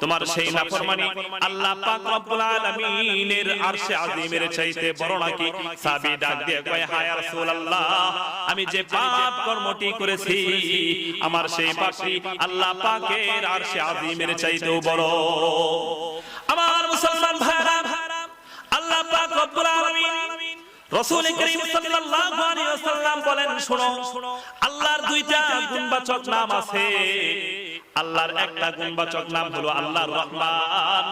তোমার সেই নাফরমানি আল্লাহ পাক রব্বুল আলামিনের আরশে আজিমের চাইতে বড় নাকি? সাহাবী ডাক দিয়ে কয়, হ্যাঁ ইয়া রাসূলুল্লাহ, আমি যে পাপ কর্মটি করেছি আমার সেই পাপটি আল্লাহ পাকের আরশে আজিমের চাইতেও বড়। আমার মুসলমান ভাইরা, আল্লাহ পাক রব্বুল আলামিন রাসূল করিম সাল্লাল্লাহু আলাইহি ওয়াসাল্লাম বলেন, শোনো, আল্লাহর দুইটা গুণবাচক নাম আছে। আল্লাহর একটা গুণবাচক নাম হলো আল্লাহর রহমান,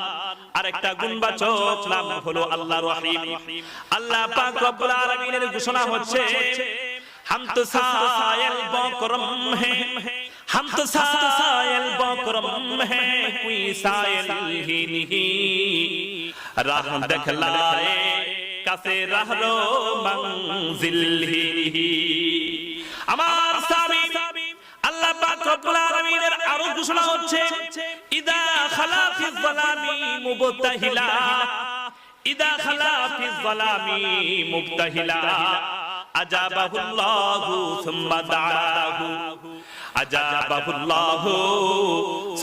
আর একটা গুণবাচক নাম হলো আল্লাহর রহিম। আল্লাহ পাক রব্বুল আলামিনের ঘোষণা হচ্ছে, হাম তো সায়েল বকরম হে, হাম তো সায়েল বকরম হে, কোই সায়েল হি নিহি, রাহ দেখলায়ে কাছে রাহরো মঞ্জিল হি। আমার সাহাবী, আল্লাহ পাক রব্বুল আলামিনের আরো ঘোষণা হচ্ছে, ইদা খালা ফি যালামি মুবতাহিলা, ইদা খালা ফি যালামি মুবতাহিলা, আজাবাহুল্লাহু সুম্মা দাআহু, আজাবাহুল্লাহু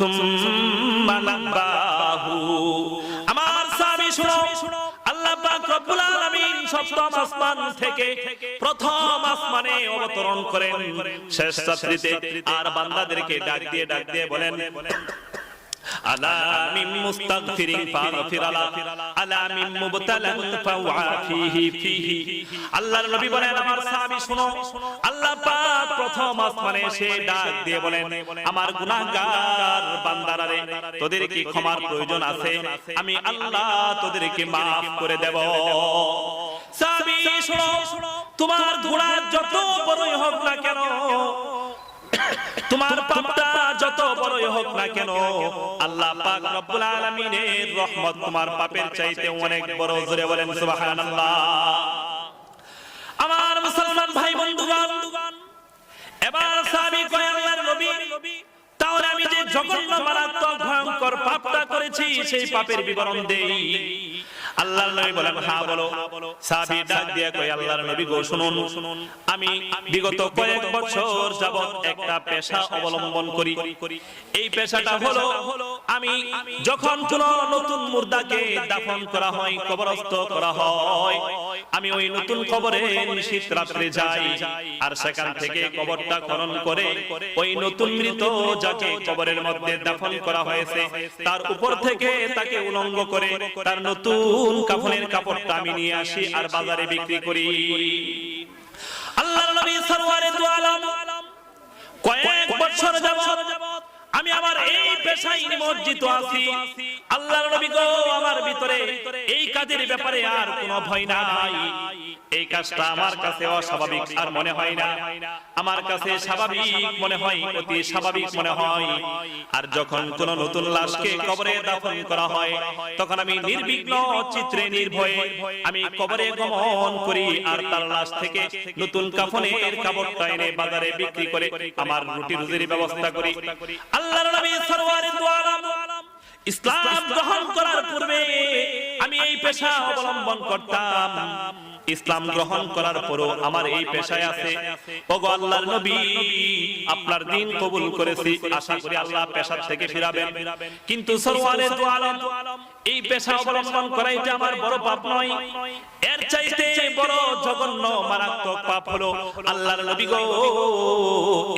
সুম্মা নাব্বাহু। আমার সাহাবী শুনো, আল্লাহ পাক রব্বুল আলামিন সপ্তম আসমান থেকে প্রথম আসমানে অবতরণ করেন শেষ রাত্রিতে, আর বান্দাদেরকে ডাক দিয়ে বলেন, আলা মিন মুস্তাগফিরিন ফাগফির আলা, আলা মিন মুবতালান ফাওয়াফিহি ফিহি। আল্লাহর নবী বলেন, আমার সাহাবী শুনো, আল্লাহ পাক প্রথম আসমানে এসে ডাক দিয়ে বলেন, আমার গুনাহগার বান্দারা রে, তোদের কি ক্ষমার প্রয়োজন আছে? আমি আল্লাহ তোদেরকে maaf করে দেব। সাহাবী শুনো, তোমার গুনাহ যত বড়ই হোক না কেন, তোমার পাপটা যত বড়ই হোক না কেন, আল্লাহ পাক রব্বুল আলামিনের রহমত তোমার পাপের চাইতে অনেক বড়। জোরে বলেন সুবহানাল্লাহ। আমার মুসলমান ভাই বন্ধুগণ, এবার সাহাবী কয়, আল্লাহর নবী, তাহলে আমি যে জঘন্য মারাত্মক ভয়ঙ্কর পাপটা করেছি সেই পাপের বিবরণ দেই। আল্লাহর নবী বলেন, হ্যাঁ বলো। সাহাবী ডাক দিয়ে কয়, আল্লাহর নবী গো শুনুন, আমি বিগত কয়েক বছর যাবত একটা পেশা অবলম্বন করি। এই পেশাটা হলো, আমি যখন কোন নতুন মুর্দাকে দাফন করা হয়, কবরস্থ করা হয়, আমি ওই নতুন কবরে নিশীথ রাত্রে যাই, আর সেখান থেকে কবরটা খনন করে ওই নতুন মৃত যাকে কবরের মধ্যে দাফন করা হয়েছে তার উপর থেকে তাকে উলঙ্গ করে তার নতুন কাফনের কাপড়টা আমি নিয়ে আসি আর বাজারে বিক্রি করি। আল্লাহর নবী সরওয়ারে দু আলম কয়েক বছর যাবত আমি আমার এই পেশায় নিমজ্জিত আছি। আল্লাহর নবী গো, আমার ভিতরে এই কাজের ব্যাপারে আর কোনো ভয় নাই। এই কাজটা আমার কাছে অস্বাভাবিক আর মনে হয় না, আমার কাছে স্বাভাবিক মনে হয়, অতি স্বাভাবিক মনে হয়। আর যখন কোন নতুন লাশকে কবরে দাফন করা হয়, তখন আমি নির্বিঘ্ন চিত্রে নির্ভয়ে আমি কবরে গমন করি আর তার লাশ থেকে নতুন কাফনের কাপড়টা এনে বাজারে বিক্রি করে আমার রুটি রুজির ব্যবস্থা করি। আল্লাহর নবী সরওয়ারে দু আলম ইসলাম গ্রহণ করার পূর্বে আমি এই পেশা অবলম্বন করতাম। ইসলাম গ্রহণ করার পরও আমার এই পেশায় আছে। ওগো আল্লাহর নবী, আপনার দিন কবুল করেছি, আশা করি আল্লাহ পেশা থেকে ফিরাবেন। কিন্তু সরওয়ারে দু আলম, এই পেশা অবলম্বন করা এটা আমার বড় পাপ নয়, এর চাইতে বড় জঘন্য মারাত্মক পাপ হলো, আল্লাহর নবী গো,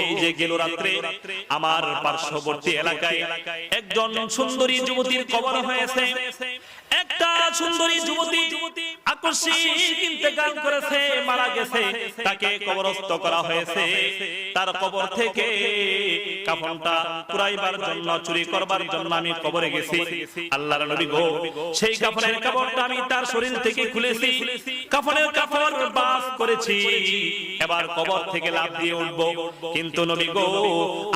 এই যে গেল রাত্রে আমার পার্শ্ববর্তী এলাকায় একজন সুন্দরী যুবতীর কবর হয়েছে। একটা সুন্দরী যুবতী আকস্মিক ইন্তেকাল করেছে, মারা গেছে, তাকে কবরস্থ করা হয়েছে। তার কবর থেকে কাফনটা কুরাইবার জন্য চুরি করবার জন্য আমি কবরে গেছি আল্লাহর নবী গো সেই কাফনের কাপড়টা আমি তার শরীর থেকে খুলেছি কাফনের কাপড় বাস করেছি এবার কবর থেকে লাফ দিয়ে উঠব কিন্তু নবী গো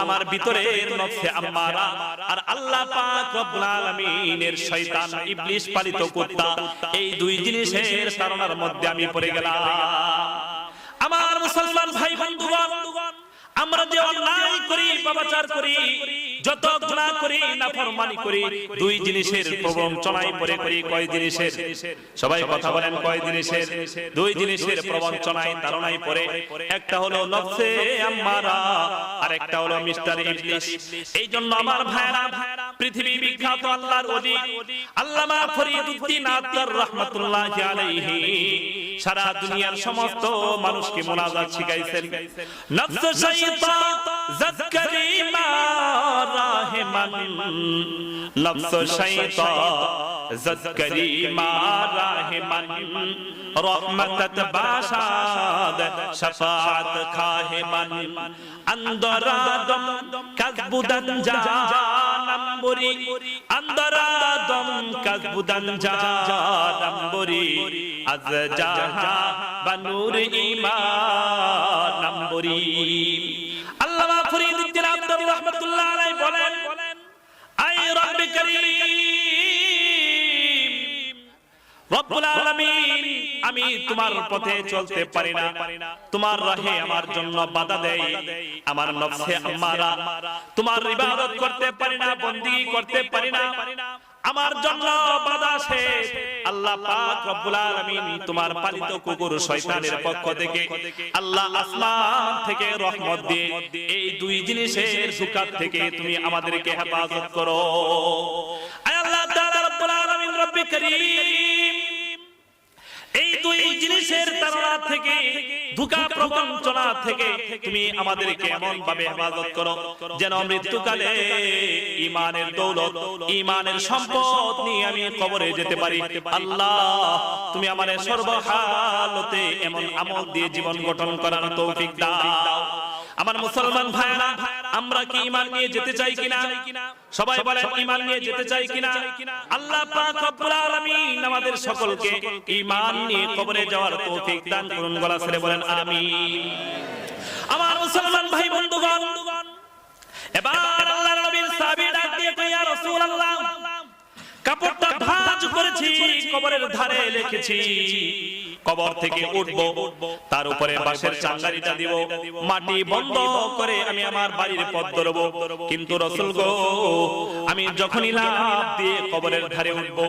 আমার ভিতরের নফসে আম্মারা আর আল্লাহ পাক রব্বুল আলামিনের শয়তান ইবলিস পালিত কুত্তা এই দুই জিনিসের তাড়নার মধ্যে আমি পড়ে গেলাম আমার মুসলমান ভাই বন্ধুগণ আমরা যে অন্যায় করি পাপাচার করি যত গুনাহ করি নাফরমানি করি দুই জিনিসের প্রবঞ্চনায় পড়ে করি কয় জিনিসের সবাই কথা বলেন কয় জিনিসের দুই জিনিসের প্রবঞ্চনায় তাড়নায় পড়ে একটা হলো নফসে আম্মারা আর একটা হলো মিস্টার ইবলিস এইজন্য আমার ভাইরা পৃথিবী বিখ্যাত আল্লাহর ওলি আল্লামা ফরিদউদ্দিন আত্তার রাহমাতুল্লাহি আলাইহি সারা দুনিয়ার সমস্ত মানুষকে মুনাজাত শিখাইছেন নফস শাইতান যাক্কারি মা রাহমান নফস শাইতান যাক্কারি মা রাহমান রহমত বাশাদ শাফাআত খাহিমান আন্দরাদম কাজবুদান জানামবরি আন্দরাদম কাজবুদান জানামবরি আজ জাহা বানুর ঈমানামবরি আল্লামা ফরিদউদ্দিন আত্তার রাহমাতুল্লাহ আলাইহি বলেন আই রব্বি কারীম রব্বুল আলামিন আমি তোমার পথে চলতে পারি না তোমার রাহে আমার জন্য বাধা দেয় আমার নফসে আম্মারা তোমার ইবাদত করতে পারি না বندگی করতে পারি না আমার জন্য বাধা আসে আল্লাহ পাক রব্বুল আলামিন তোমার পালিত কুকুর শয়তানের পক্ষ থেকে আল্লাহ আসমান থেকে রহমত দিয়ে এই দুই জিনিসের সুকাত থেকে তুমি আমাদেরকে হেফাজত করো আয় আল্লাহ তাআলা রব্বুল আলামিন রব্বি কারীম এই দুই জিনিসের তাড়না থেকে ধোঁকা প্রবঞ্চনা থেকে তুমি আমাদেরকে এমন ভাবে হেফাজত করো যেন মৃত্যুকালে ঈমানের দৌলত ঈমানের সম্পদ নিয়ে আমি কবরে যেতে পারি আল্লাহ তুমি আমাদের সর্বহালতে এমন আমল দিয়ে জীবন গঠন করার তৌফিক দাও আমার মুসলমান ভাইরা আমরা কি ঈমান নিয়ে যেতে চাই কিনা সবাই বলেন ঈমান নিয়ে যেতে চাই কিনা আল্লাহ পাক রব্বুল আলামিন আমাদের সকলকে ঈমান নিয়ে কবরে যাওয়ার তৌফিক দান করুন গলা ছেড়ে বলেন আমিন আমার মুসলমান ভাই বন্ধুগণ এবার আল্লাহর নবীর সাহাবী ডাক দিয়ে কয় ইয়া রাসূলুল্লাহ কাপড়টা ভাঁজ করেছি কবরের ধারে রেখেছি কবর থেকে উঠবো তার উপরে বাঁশের চাঙ্গারিটা দিব মাটি বন্ধ করে আমি আমার বাড়ির পথ ধরবো কিন্তু রাসূল গো আমি যখনই লাফ দিয়ে কবরের ধারে উঠবো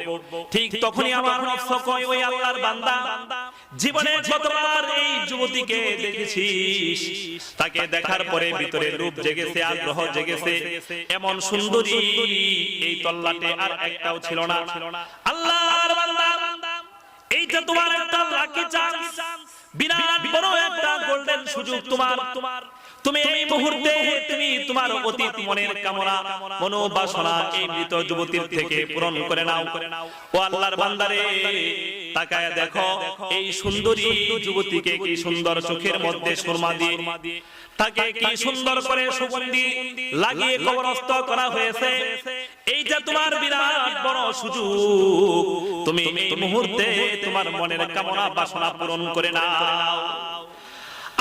ঠিক তখনই আমার নফস কয় ওই আল্লাহর বান্দা জীবনে যতবার এই যুবতীকে দেখেছিস তাকে দেখার পরে ভিতরে রূপ জেগেছে আগ্রহ জেগেছে এমন সুন্দরী এই তল্লাটে আর একটাও ছিল না আল্লাহর বান্দা এইটা তোমার একটা লাকি চান্স বিরাট বড় একটা গোল্ডেন সুযোগ তোমার তুমি এই মুহূর্তে তুমি তোমার অতীত মনের কামনা মনোবাসনা এই মৃত যুবতীর থেকে পূরণ করে নাও ও আল্লাহর বান্দারে তাকায় দেখো এই সুন্দরী যুবতীকে কি সুন্দর চোখের মধ্যে সুরমা দিয়ে তাকে কি সুন্দর করে সুগন্ধি লাগিয়ে কবরস্থ করা হয়েছে এইটা তোমার বিরাট বড় সুযোগ তুমি এই মুহূর্তে তোমার মনের কামনা বাসনা পূরণ করে নাও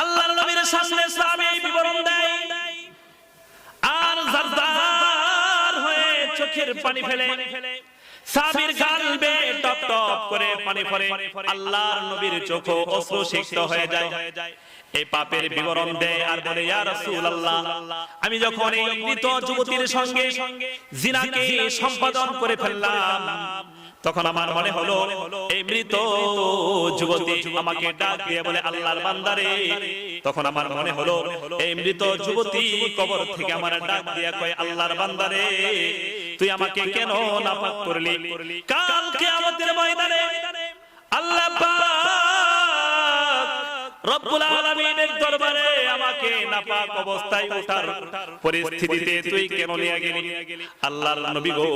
আল্লাহর নবীর সামনে সাহাবী বিবরণ দেয় আর জারদার হয়ে চোখের পানি ফেলে সাহাবীর গাল বেয়ে টপ টপ করে পানি পড়ে আল্লাহর নবীর চোখ অশ্রুসিক্ত হয়ে যায় এই পাপের বিবরণ দেয় আর বলে ইয়া রাসূলুল্লাহ আমি যখন এই মৃত যুবতীর সঙ্গে জিনাকে সম্পাদন করে ফেললাম তখন আমার মনে হলো এই মৃত যুবতী আমাকে ডাক দিয়ে বলে আল্লাহর বান্দারে তখন আমার মনে হলো এই মৃত যুবতী কবর থেকে আমার ডাক দিয়ে কয় আল্লাহর বান্দারে তুই আমাকে কেন নাপাক করলি কাল কিয়ামতের ময়দানে আল্লাহ পাক রব্বুল আলামিনের দরবারে আমাকে নাপাক অবস্থায় ওঠার পরিস্থিতিতে তুই কেন নিয়ে গেলি আল্লাহর নবী গো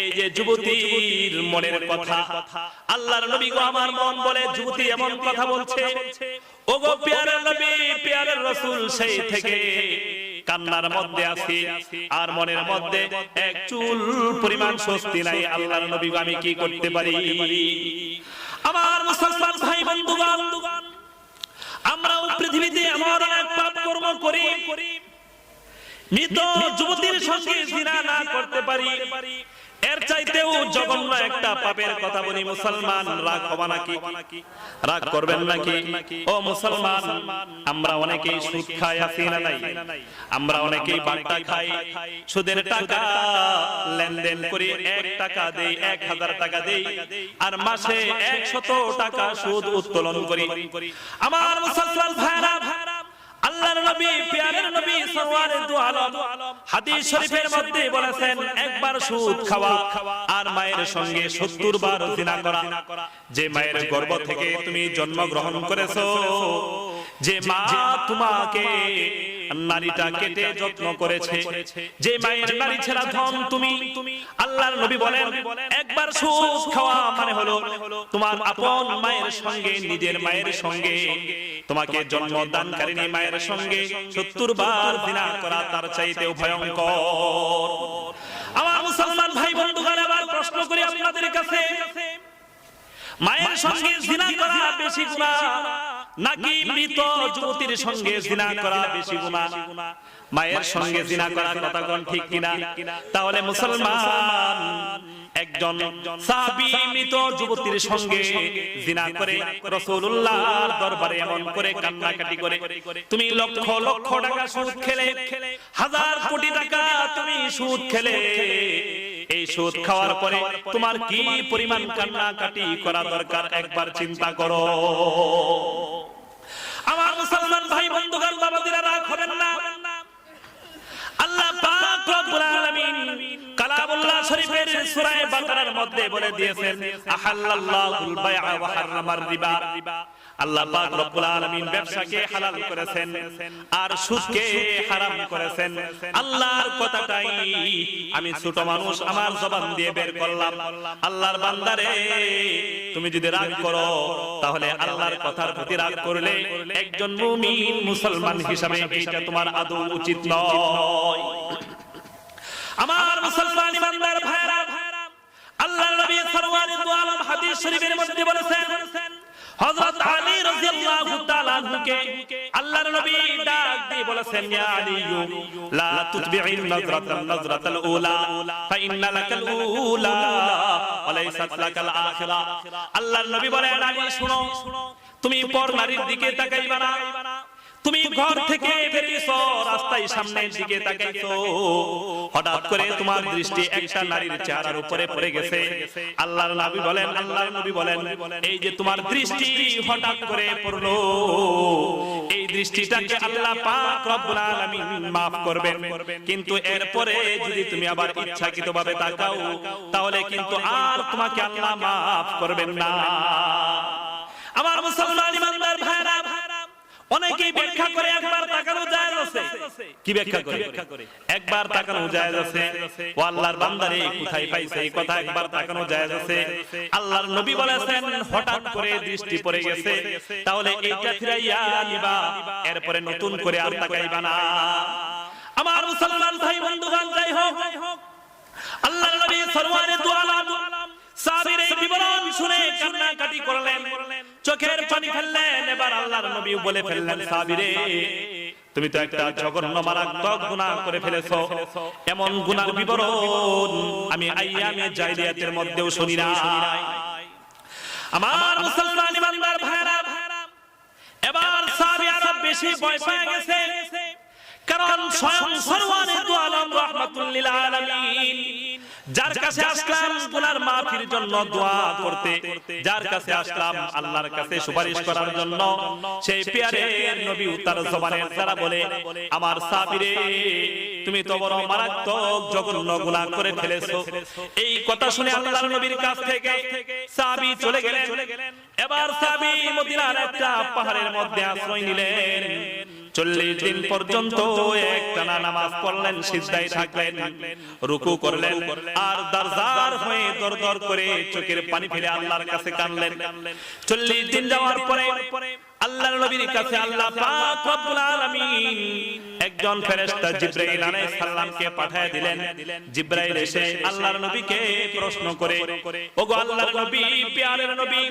এই যে যুবতীর মনের কথা আল্লাহর নবী গো আমার মন বলে যুবতী এমন কথা বলছে ওগো প্যারা নবী প্যারা রাসূল সেই থেকে কান্নার মধ্যে আছি আর মনের মধ্যে এক চুল পরিমাণ স্বস্তি নাই, আল্লাহর নবী আমি কি করতে পারি? আমার মুসলমান ভাই বন্ধুগণ, আমরাও পৃথিবীতে এমন এক পাপ কর্ম করি, মৃত যুবতীর সঙ্গে জিনা না করতে পারি, এর চাইতেও জঘন্য একটা পাপের কথা বলি। মুসলমান রাগ হবে নাকি? রাগ করবেন নাকি? ও মুসলমান, আমরা অনেকেই সুদ খাই, আছি না নাই? আমরা অনেকেই বাট্টা খাই, সুদের টাকা লেনদেন করি, 1 টাকা দেই, 1000 টাকা দেই, আর মাসে 100 টাকা সুদ উত্তোলন করি। আমার মুসলমান ভাইরা, আল্লাহর নবী, প্যারের নবী সরওয়ারে দু আলম হাদিস শরীফের মধ্যে বলেছেন, একবার সুদ খাওয়া আর মায়ের সঙ্গে 70 বার জিনা করা। যে মায়ের গর্ভ থেকে তুমি জন্মগ্রহণ করেছো, যে মা তোমাকে নারীটা কেটে যত্ন করেছে, যে মায়ের নারী ছেড়া ধন তুমি, আল্লাহর নবী বলেন একবার সুদ খাওয়া মানে হলো তোমার আপন মায়ের সঙ্গে, নিজের মায়ের সঙ্গে, তোমাকে জন্মদানকারিণী মায়ের সঙ্গে 70 বার জিনা করা তার চাইতেও ভয়ঙ্কর। আমার মুসলমান ভাই বন্ধুগণ, আবার প্রশ্ন করি আপনাদের কাছে, মায়ের সঙ্গে জিনা করা বেশি গুনাহ নাকি মৃত যুবতীর সঙ্গে জিনা করা বেশি গুনাহ? মায়ের সঙ্গে জিনা করা কথা কোন ঠিক কিনা? তাহলে মুসলমান, একজন সাহাবী মৃত যুবতীর সঙ্গে জিনা করে রাসূলুল্লাহর দরবারে এমন করে কান্নাকাটি করে, তুমি লক্ষ লক্ষ টাকা সুদ খেলে, হাজার কোটি টাকা তুমি সুদ খেলে, এই সুদ খাওয়ার পরে তোমার কি পরিমাণ কান্নাকাটি করা দরকার একবার চিন্তা করো। আমার মুসলমান ভাই বন্ধুগণ, বাবাজিরা রাগ হবেন না। আল্লাহ পাক রব্বুল আলামিন কালামুল্লাহ শরীফের সূরা বাকারার মধ্যে বলে দিয়েছেন, আহাল্লাল্লাহুল বাইআ ওয়া হারামার রিবা। আল্লাহ পাক রব্বুল আলামিন ব্যবসাকে হালাল করেছেন আর সুদকে হারাম করেছেন। আল্লাহর কথাটাই আমি ছোট মানুষ আমার জবান দিয়ে বের করলাম। আল্লাহর বান্দারে, তুমি যদি রাগ করো তাহলে আল্লাহর কথার প্রতি রাগ করলে একজন মুমিন মুসলমান হিসাবে এটা তোমার আদৌ উচিত নয়। আমার মুসলমান ইমানদার ভাইরা, আল্লাহর নবী সরওয়ারে দু আলম হাদিস শরীফের মধ্যে বলেছেন, হযরত আলী রাদিয়াল্লাহু তাআলা আনহুকে আল্লাহর নবী ডাক দিয়ে বলেছেন, ইয়া আলী লা তুতবি'in নাযরাতাল উলা ফা ইন্না লাকাল উলা ওয়া লাইসাত লাকাল আখিরা। আল্লাহর নবী বলেন, আলী শুনো, তুমি পর নারীর দিকে তাকাইবা না। তুমি ঘর থেকে বেরিয়েছো, রাস্তায় সামনের দিকে তাকাইছো, হঠাৎ করে তোমার দৃষ্টি একটা নারীর চেহারার উপরে পড়ে গেছে। আল্লাহর নবী বলেন, এই যে তোমার দৃষ্টি হঠাৎ করে পড়লো, এই দৃষ্টিটাকে আল্লাহ পাক রব্বুল আলামিন maaf করবেন, কিন্তু এরপরে যদি তুমি আবার ইচ্ছাকৃতভাবে তাকাও তাহলে কিন্তু আর তোমাকে আল্লাহ maaf করবেন না। আমার মুসলমান ইমানদার ভাইরা, অনেকেই ব্যাখ্যা করে একবার তাকানো জায়েজ আছে। কি ব্যাখ্যা করে? একবার তাকানো জায়েজ আছে। ও আল্লাহর বান্দারে, কোথায় পাইছে এই কথা একবার তাকানো জায়েজ আছে? আল্লাহর নবী বলেছেন, হঠাৎ করে দৃষ্টি পড়ে গেছে, তাহলে এইটা ফিরাইয়া নিবা, এরপরে নতুন করে আর তাকাইবা না। আমার মুসলমান ভাই বন্ধুগণ, যাই হোক, আল্লাহর নবী সরওয়ারে দু আলম সাহাবীর এই বিবরণ শুনে কান্নাকাটি করলেন, চোখের পানি ফেললেন। এবার আল্লাহর নবী বলে ফেললেন, সাহাবীরে, তুমি তো একটা জঘন্য মারাত্মক গুনাহ করে ফেলেছো। এমন গুনাহর বিবরণ আমি আইয়ামে জাহিলিয়াতের মধ্যেও শুনি না। আমার মুসলমান ইমানদার ভাইরা, এবার সাহাবী আরব বেশি ভয় পেয়ে গেছে, কারণ স্বয়ং সরওয়ারে দু আলম রাহমাতুল লিল আলামিন, যার কাছে আসলাম গুনার মাফির জন্য দোয়া করতে, যার কাছে আসলাম আল্লাহর কাছে সুপারিশ করার জন্য, সেই প্যারের নবী তার জবানের দ্বারা বলে, আমার সাহাবীরে, তুমি তো বড় মারাত্মক জঘন্য গুনাহ করে ফেলেছো। এই কথা শুনে আল্লাহর নবীর কাছ থেকে সাহাবী চলে গেলেন। এবার সাহাবী মদিনার একটা পাহাড়ের মধ্যে আশ্রয় নিলেন। 40 দিন পর্যন্ত একটানা নামাজ পড়লেন, সিজদায় থাকলেন, রুকু করলেন, আর দারজার হয়ে দরদর করে চোখের পানি ফেলে আল্লাহর কাছে কাঁদলেন। 40 দিন যাওয়ার পরে আল্লাহর নবীর কাছে আল্লাহ পাক রব্বুল আলামিন একজন ফেরেশতা জিবরাইল আলাইহিস সালামকে পাঠিয়ে দিলেন। জিবরাইল এসে আল্লাহর নবীকে প্রশ্ন করে, ওগো আল্লাহর নবী, প্যারের নবী,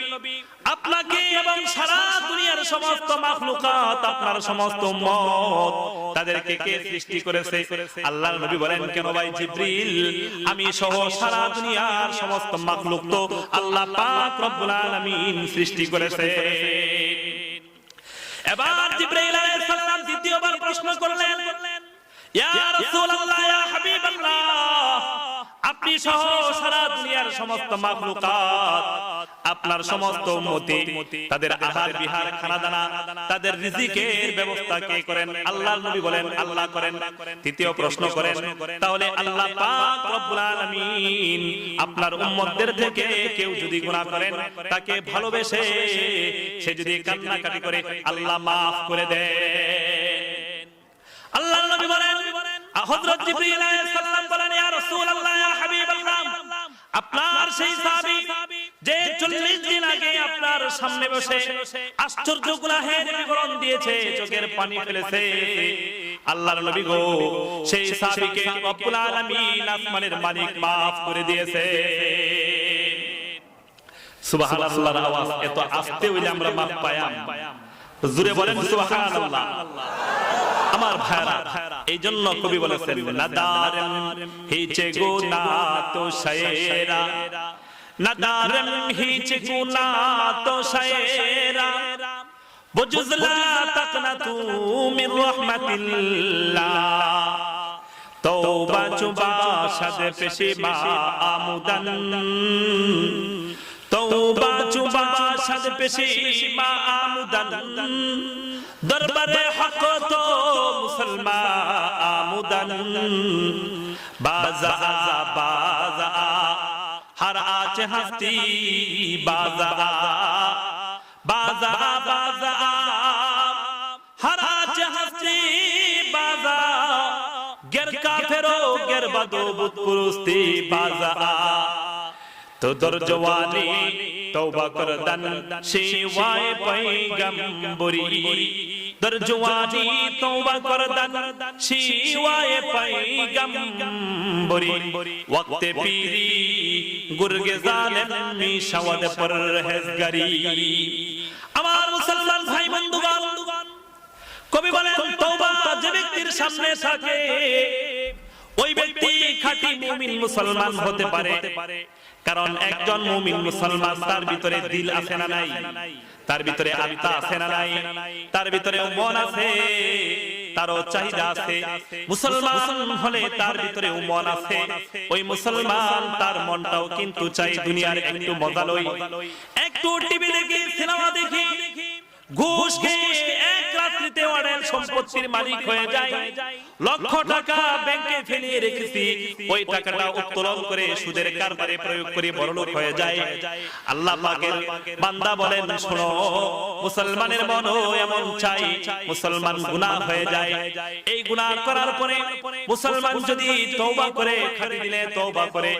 আপনাকে এবং সারা দুনিয়ার সমস্ত মাখলুকাত, আপনার সমস্ত উম্মত, তাদেরকে কে সৃষ্টি করেছে? আল্লাহর নবী বলেন, কেন ভাই জিবরিল, আমি সহ সারা দুনিয়ার সমস্ত মাখলুক তো আল্লাহ পাক রব্বুল আলামিন সৃষ্টি করেছে। এবার জিবরাইল আলাইহিস সালাম দ্বিতীয়বার প্রশ্ন করলেন, ইয়া রাসূলুল্লাহ, ইয়া হাবিবাল্লাহ, আপনি সহ সারা দুনিয়ার সমস্ত মাখলুকাত, আপনার সমস্ত উম্মতি, তাদের আহার বিহার খানা দানা, তাদের রিজিকের ব্যবস্থা কে করেন? আল্লাহর নবী বলেন, আল্লাহ করেন। তৃতীয় প্রশ্ন করেন, তাহলে আল্লাহ পাক রব্বুল আলামিন আপনার উম্মতদের থেকে কেউ যদি গুনাহ করেন, তাকে ভালোবেসে সে যদি কান্নাকাটি করে, আল্লাহ মাফ করে দেন। আল্লাহর নবী বলেন, হযরত জিবরিল আলাইহিস সালাম বলেন, ইয়া রাসূলুল্লাহ, ইয়া হাবিবাল্লাহ, আপনার সেই সাহাবী যে 40 দিন আগে আপনার সামনে বসে আশ্চর্য গুনাহের বিবরণ দিয়েছে, চোখের পানি ফেলেছে, আল্লাহর নবী গো, সেই সাহাবীকে রব্বুল আলামিন আসমানের মালিক maaf করে দিয়েছে। সুবহানাল্লাহর আওয়াজ এত আস্তে হইলে আমরা maaf পায়াম, জোরে বলেন সুবহানাল্লাহ। আমার ভাইরা, এই জন্য কবি বলেছেন, নাদারম হিচে গুনাহ তো শায়রা, নাদারম হিচে গুনাহ তো শায়রা, বুজলা তাকনাতু মির রাহমাতিল্লাহ, তওবা চুবা সাদে পেশিমা আমুদান, তওবা চুবা সাদে পেশিমা আমুদান, দরবারে হক তো মুসলমান আমুদান, বাজা বাজা হর আচ হস্তি, বাজা বাজা বাজা হর আচ হস্তি, বাজা গের কাফেরো গের বাদো বুত পুরুস্তি, বাজা তো দর জওয়ানি তওবা করদান শিওয়ায়ে পয়গম্বরি, দর জওয়ানি তওবা করদান শিওয়ায়ে পয়গম্বরি, ওয়াক্তে পীরি গুরগে জালেম মি শাওয়াদ পরহেজগারি। আমার মুসলমান ভাই বন্ধুগণ, কবি বলেন, তওবা যে ব্যক্তির সামনে থাকে, ওই ব্যক্তি খাঁটি মুমিন মুসলমান হতে পারে। কারণ একজন মুমিন মুসলমান, তার ভিতরে দিল আছে না নাই? তার ভিতরে আত্মা আছে না নাই? তার ভিতরে মন আছে, তারও চাহিদা আছে। মুসলমান হলে তার ভিতরে মন আছে, ওই মুসলমান তার মনটাও কিন্তু চাই দুনিয়ার একটু মজা লই, একটু টিভি দেখি, সিনেমা দেখি, ঘুষ খেয়ে এক রাত্রিতে অনেক সম্পত্তির মালিক হয়ে যায়, লক্ষ টাকা ব্যাংকে ফেলিয়ে রেখেছি, ওই টাকাটা উত্তোলন করে সুদের কারবারে প্রয়োগ করে বড়লোক হয়ে যায়। আল্লাহ পাকের বান্দা বলেন, শোনো, মুসলমানের মনও এমন চাই, মুসলমান গুনাহ হয়ে যায়। এই গুনাহ করার পরে মুসলমান যদি তওবা করে, খাঁটি দিলে তওবা করে,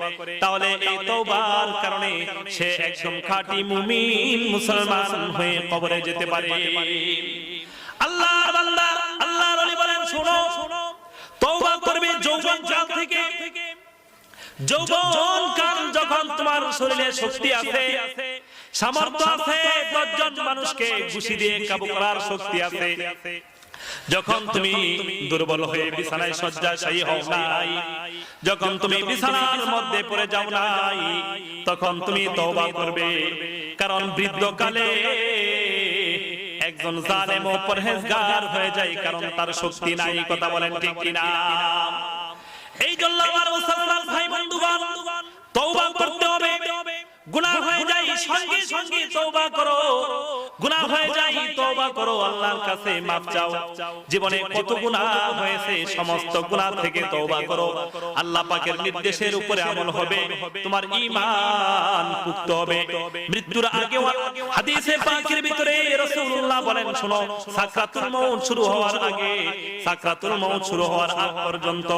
তাহলে এই তওবার কারণে সে একদম খাঁটি মুমিন মুসলমান হয়ে কবরে যেতে পারে। আল্লাহর বান্দা, আল্লাহর ওলি বলেন, শোনো, তওবা করবে যৌবন কাল থেকে। যৌবন কাল যখন তোমার শরীরে শক্তি আছে, সামর্থ্য আছে, 10 জন মানুষকে ঘুষি দিয়ে কাবু করার শক্তি আছে, যখন তুমি দুর্বল হয়ে বিছানায় শয্যাশায়ী হও নাই, যখন তুমি বিছানার মধ্যে পড়ে যাও নাই, তখন তুমি তওবা করবে। কারণ বৃদ্ধকালে একজন জালেম ও পরহেজগার হয়ে যায়, কারণ তার শক্তি নাই। কথা বলেন ঠিক কিনা? এই জন্য আমার মুসলমান ভাই বন্ধুগণ, তওবা করতে হবে। গুনাহ হয়ে যায়, সঙ্গে সঙ্গে তওবা করো। গুনাহ হয়ে যায়, তওবা করো, আল্লাহর কাছে মাফ চাও। জীবনে কত গুনাহ হয়েছে, সমস্ত গুনাহ থেকে তওবা করো। আল্লাহ পাকের নির্দেশের উপরে আমল হবে, তোমার ঈমান পুক্ত হবে। মৃত্যুর আগে হাদিসে পাকের ভিতরে রাসূলুল্লাহ বলেন, শোনো, সাকরাতুল মউত শুরু হওয়ার আগে, সাকরাতুল মউত শুরু হওয়ার আগ পর্যন্ত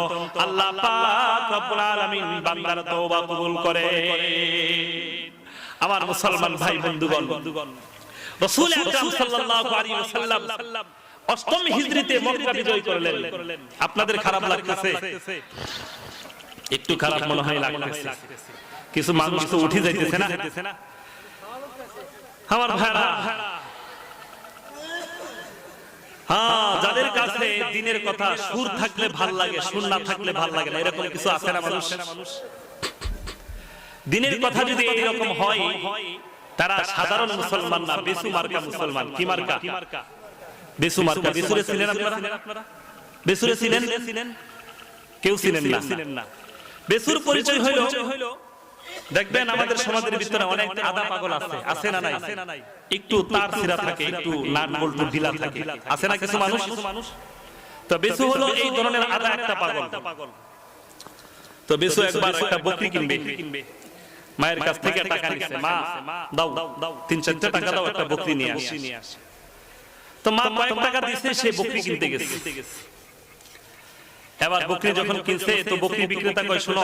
আল্লাহ পাক রব্বুল আলামিন বান্দার তওবা কবুল করে। আমার মুসলমান ভাই বন্ধুগণ, রাসূল আকরাম সাল্লাল্লাহু আলাইহি ওয়াসাল্লাম অষ্টম হিজরিতে মক্কা বিজয় করলেন। আপনাদের খারাপ লাগতেছে? একটু খারাপ মনে হয় লাগতেছে। কিছু মানুষ তো উঠে যাইতেছে না আমার ভাইরা। হ্যাঁ, যাদের কাছে দিনের কথা সুর থাকলে ভাল লাগে, সুর না থাকলে ভাল লাগে না, এরকম কিছু আছে না মানুষ? দিনের কথা যদি এরকম হয়, তারা সাধারণ মুসলমান না, বেসু মার্কা মুসলমান। কি মার্কা? বেসু মার্কা। বেসুরে ছিলেন আপনারা? বেসুরে ছিলেন? কেউ ছিলেন না। বেসুর পরিচয় হইল, দেখবেন আমাদের সমাজের ভিতরে অনেক আদা পাগল আছে, আছে না নাই? একটু তার ছিঁড়া থাকে, একটু নাট বল্টু ঢিলা থাকে, আছে না কিছু মানুষ? তো বেসু হলো এই ধরনের আদা একটা পাগল। তো বেসু একবার একটা বকরি কিনবে, মায়ের কাছ থেকে টাকা নিছে, মা দাও 3-4 টাকা দাও, একটা বকরি নিয়ে আসি। তো মা কয়েক টাকা দিছে, সে বকরি কিনতে গেছে। এবার বকরি যখন কিনছে, তো বকরি বিক্রেতা কয়, শোনো,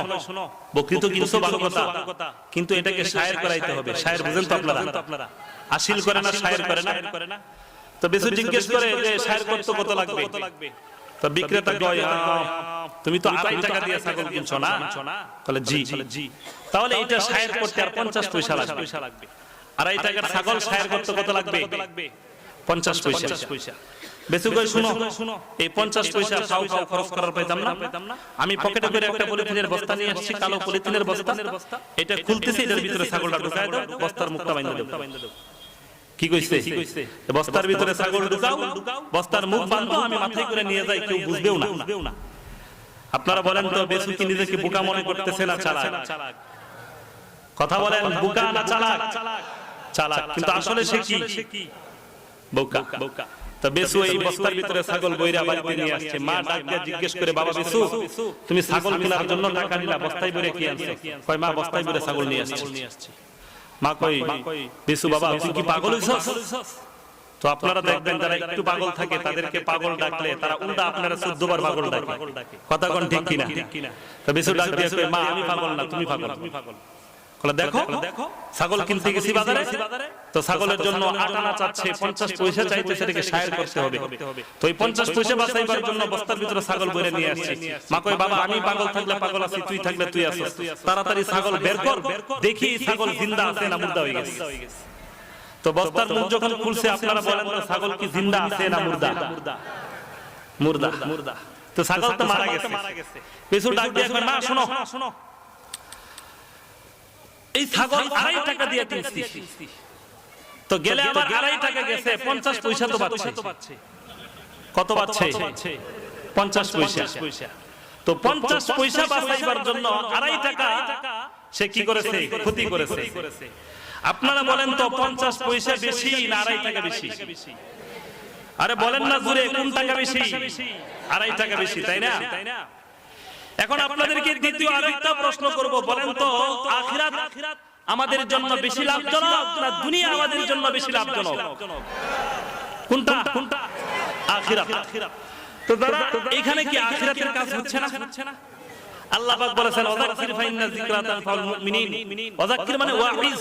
বকরি তো কিনছো ভালো কথা, কিন্তু এটাকে শায়ের করাইতে হবে। শায়ের বুঝেন তো আপনারা? আসিল করে না, শায়ের করে না। তো বেসু জিজ্ঞেস করে যে শায়ের করতে কত লাগবে? তো বিক্রেতা কয়, তুমি তো 2.5 টাকা দিয়ে ছাগল কিনছো না? বলে জি। তাহলে এটা শায়ের করতে আর 50 পয়সা লাগবে। 2.5 টাকার ছাগল শায়ের করতে কত লাগবে? 50 পয়সা। বেসু কই, শুনো, এই 50 পয়সা খাও খরচ করার পাইতাম না। আমি পকেটে করে একটা পলিথিনের বস্তা নিয়ে আসছি, কালো পলিথিনের বস্তা। এটা খুলতেছি, এটার ভিতরে ছাগলটা ঢুকায় দাও, বস্তার মুখটা বাইন্ধা দাও। কি কইছে? বস্তার ভিতরে ছাগল ঢুকাও, বস্তার মুখ বাঁধো, আমি মাথায় করে নিয়ে যাই, কেউ বুঝবেও না। আপনারা বলেন তো, বেসু কি নিজেকে বোকা মনে করতেছে না চালাক? কথা বলেন, বোকা না চালাক? চালাক। কিন্তু আসলে সে কি? বোকা। তো বেসু এই বস্তার ভিতরে ছাগল বইরা বাড়িতে নিয়ে আসছে। মা ডাক দিয়ে জিজ্ঞেস করে, বাবা বেসু, তুমি ছাগল কেনার জন্য টাকা নিলা, বস্তায় বইরে কি আনছো? কয়, মা বস্তায় বইরে ছাগল নিয়ে আসছি। মা কই, বেসু বাবা, তুই কি পাগল হইছস? তো আপনারা দেখবেন, যারা একটু পাগল থাকে তাদেরকে পাগল ডাকলে তারা উল্টা আপনারা 14 বার পাগল ডাকে। কথা কোন ঠিক কিনা? তো বেসু ডাক দিয়ে কয়, মা আমি পাগল না, তুমি পাগল। বলে, দেখো ছাগল কিনতে গেছি বাজারে, তো ছাগলের জন্য আটানা চাচ্ছে, 50 পয়সা চাইতে, সেটাকে শায়ের করতে হবে। তো এই 50 পয়সা বাঁচাইবার জন্য বস্তার ভিতরে ছাগল বইরে নিয়ে আসছি। মা কই, বাবা আমি পাগল থাকলে পাগল আছি, তুই থাকলে তুই আছিস, তাড়াতাড়ি ছাগল বের কর, দেখি ছাগল জিন্দা আছে না মুর্দা হয়ে গেছে। তো বস্তার মুখ যখন খুলছে, আপনারা বলেন তো ছাগল কি জিন্দা আছে না মুর্দা? মুর্দা। তো ছাগল তো মারা গেছে। বেসু ডাক দিয়ে কয়, মা শোনো, এই ছাগল 2.5 টাকা দিয়ে কিনছি, তো গেলে আমার 2.5 টাকা গেছে, 50 পয়সা তো বাঁচছে। কত বাঁচছে? 50 পয়সা। তো 50 পয়সা বাঁচাইবার জন্য 2.5 টাকা সে কি করেছে? ক্ষতি করেছে। আপনারা বলেন তো, 50 পয়সা বেশি না 2.5 টাকা বেশি? আরে বলেন না জোরে, কোন টাকা বেশি? 2.5 টাকা বেশি, তাই না? এখন আপনাদেরকে দ্বিতীয় আরেকটা প্রশ্ন করব, বলেন তো, আখিরাত আমাদের জন্য বেশি লাভজনক না দুনিয়া আমাদের জন্য বেশি লাভজনক? কোনটা? আখিরাত। তো দাদা, এখানে কি আখিরাতের কাজ হচ্ছে না? আল্লাহ পাক বলেছেন, ওয়াযাক্কির ফাইন্না যিকরা তানফাউল মুমিনিন। ওয়াযাক্কির মানে ওয়াইজ।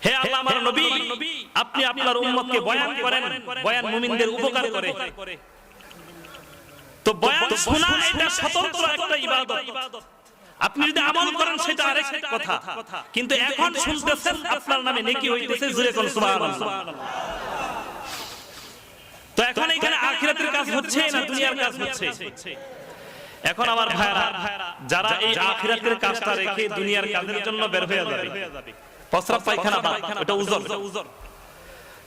হে আল্লাহ, আমার নবী, আপনি আপনার উম্মতকে বয়ান করেন, বয়ান মুমিনদের উপকার করে। তো বয়ান শোনা এটা স্বতন্ত্র একটা ইবাদত। আপনি যদি আমল করেন সেটা আরেক কথা, কিন্তু এখন শুনতেছেন, আপনার নামে নেকি হইতেছে, জোরে কোন সুবহানাল্লাহ। তো এখন এখানে আখিরাতের কাজ হচ্ছে না দুনিয়ার কাজ হচ্ছে? এখন আমার ভাইরা, যারা এই আখিরাতের কাজটা রেখে দুনিয়ার কাজের জন্য বের হয়ে যাবে, প্রস্রাব পায়খানা বাদ, এটা উজর।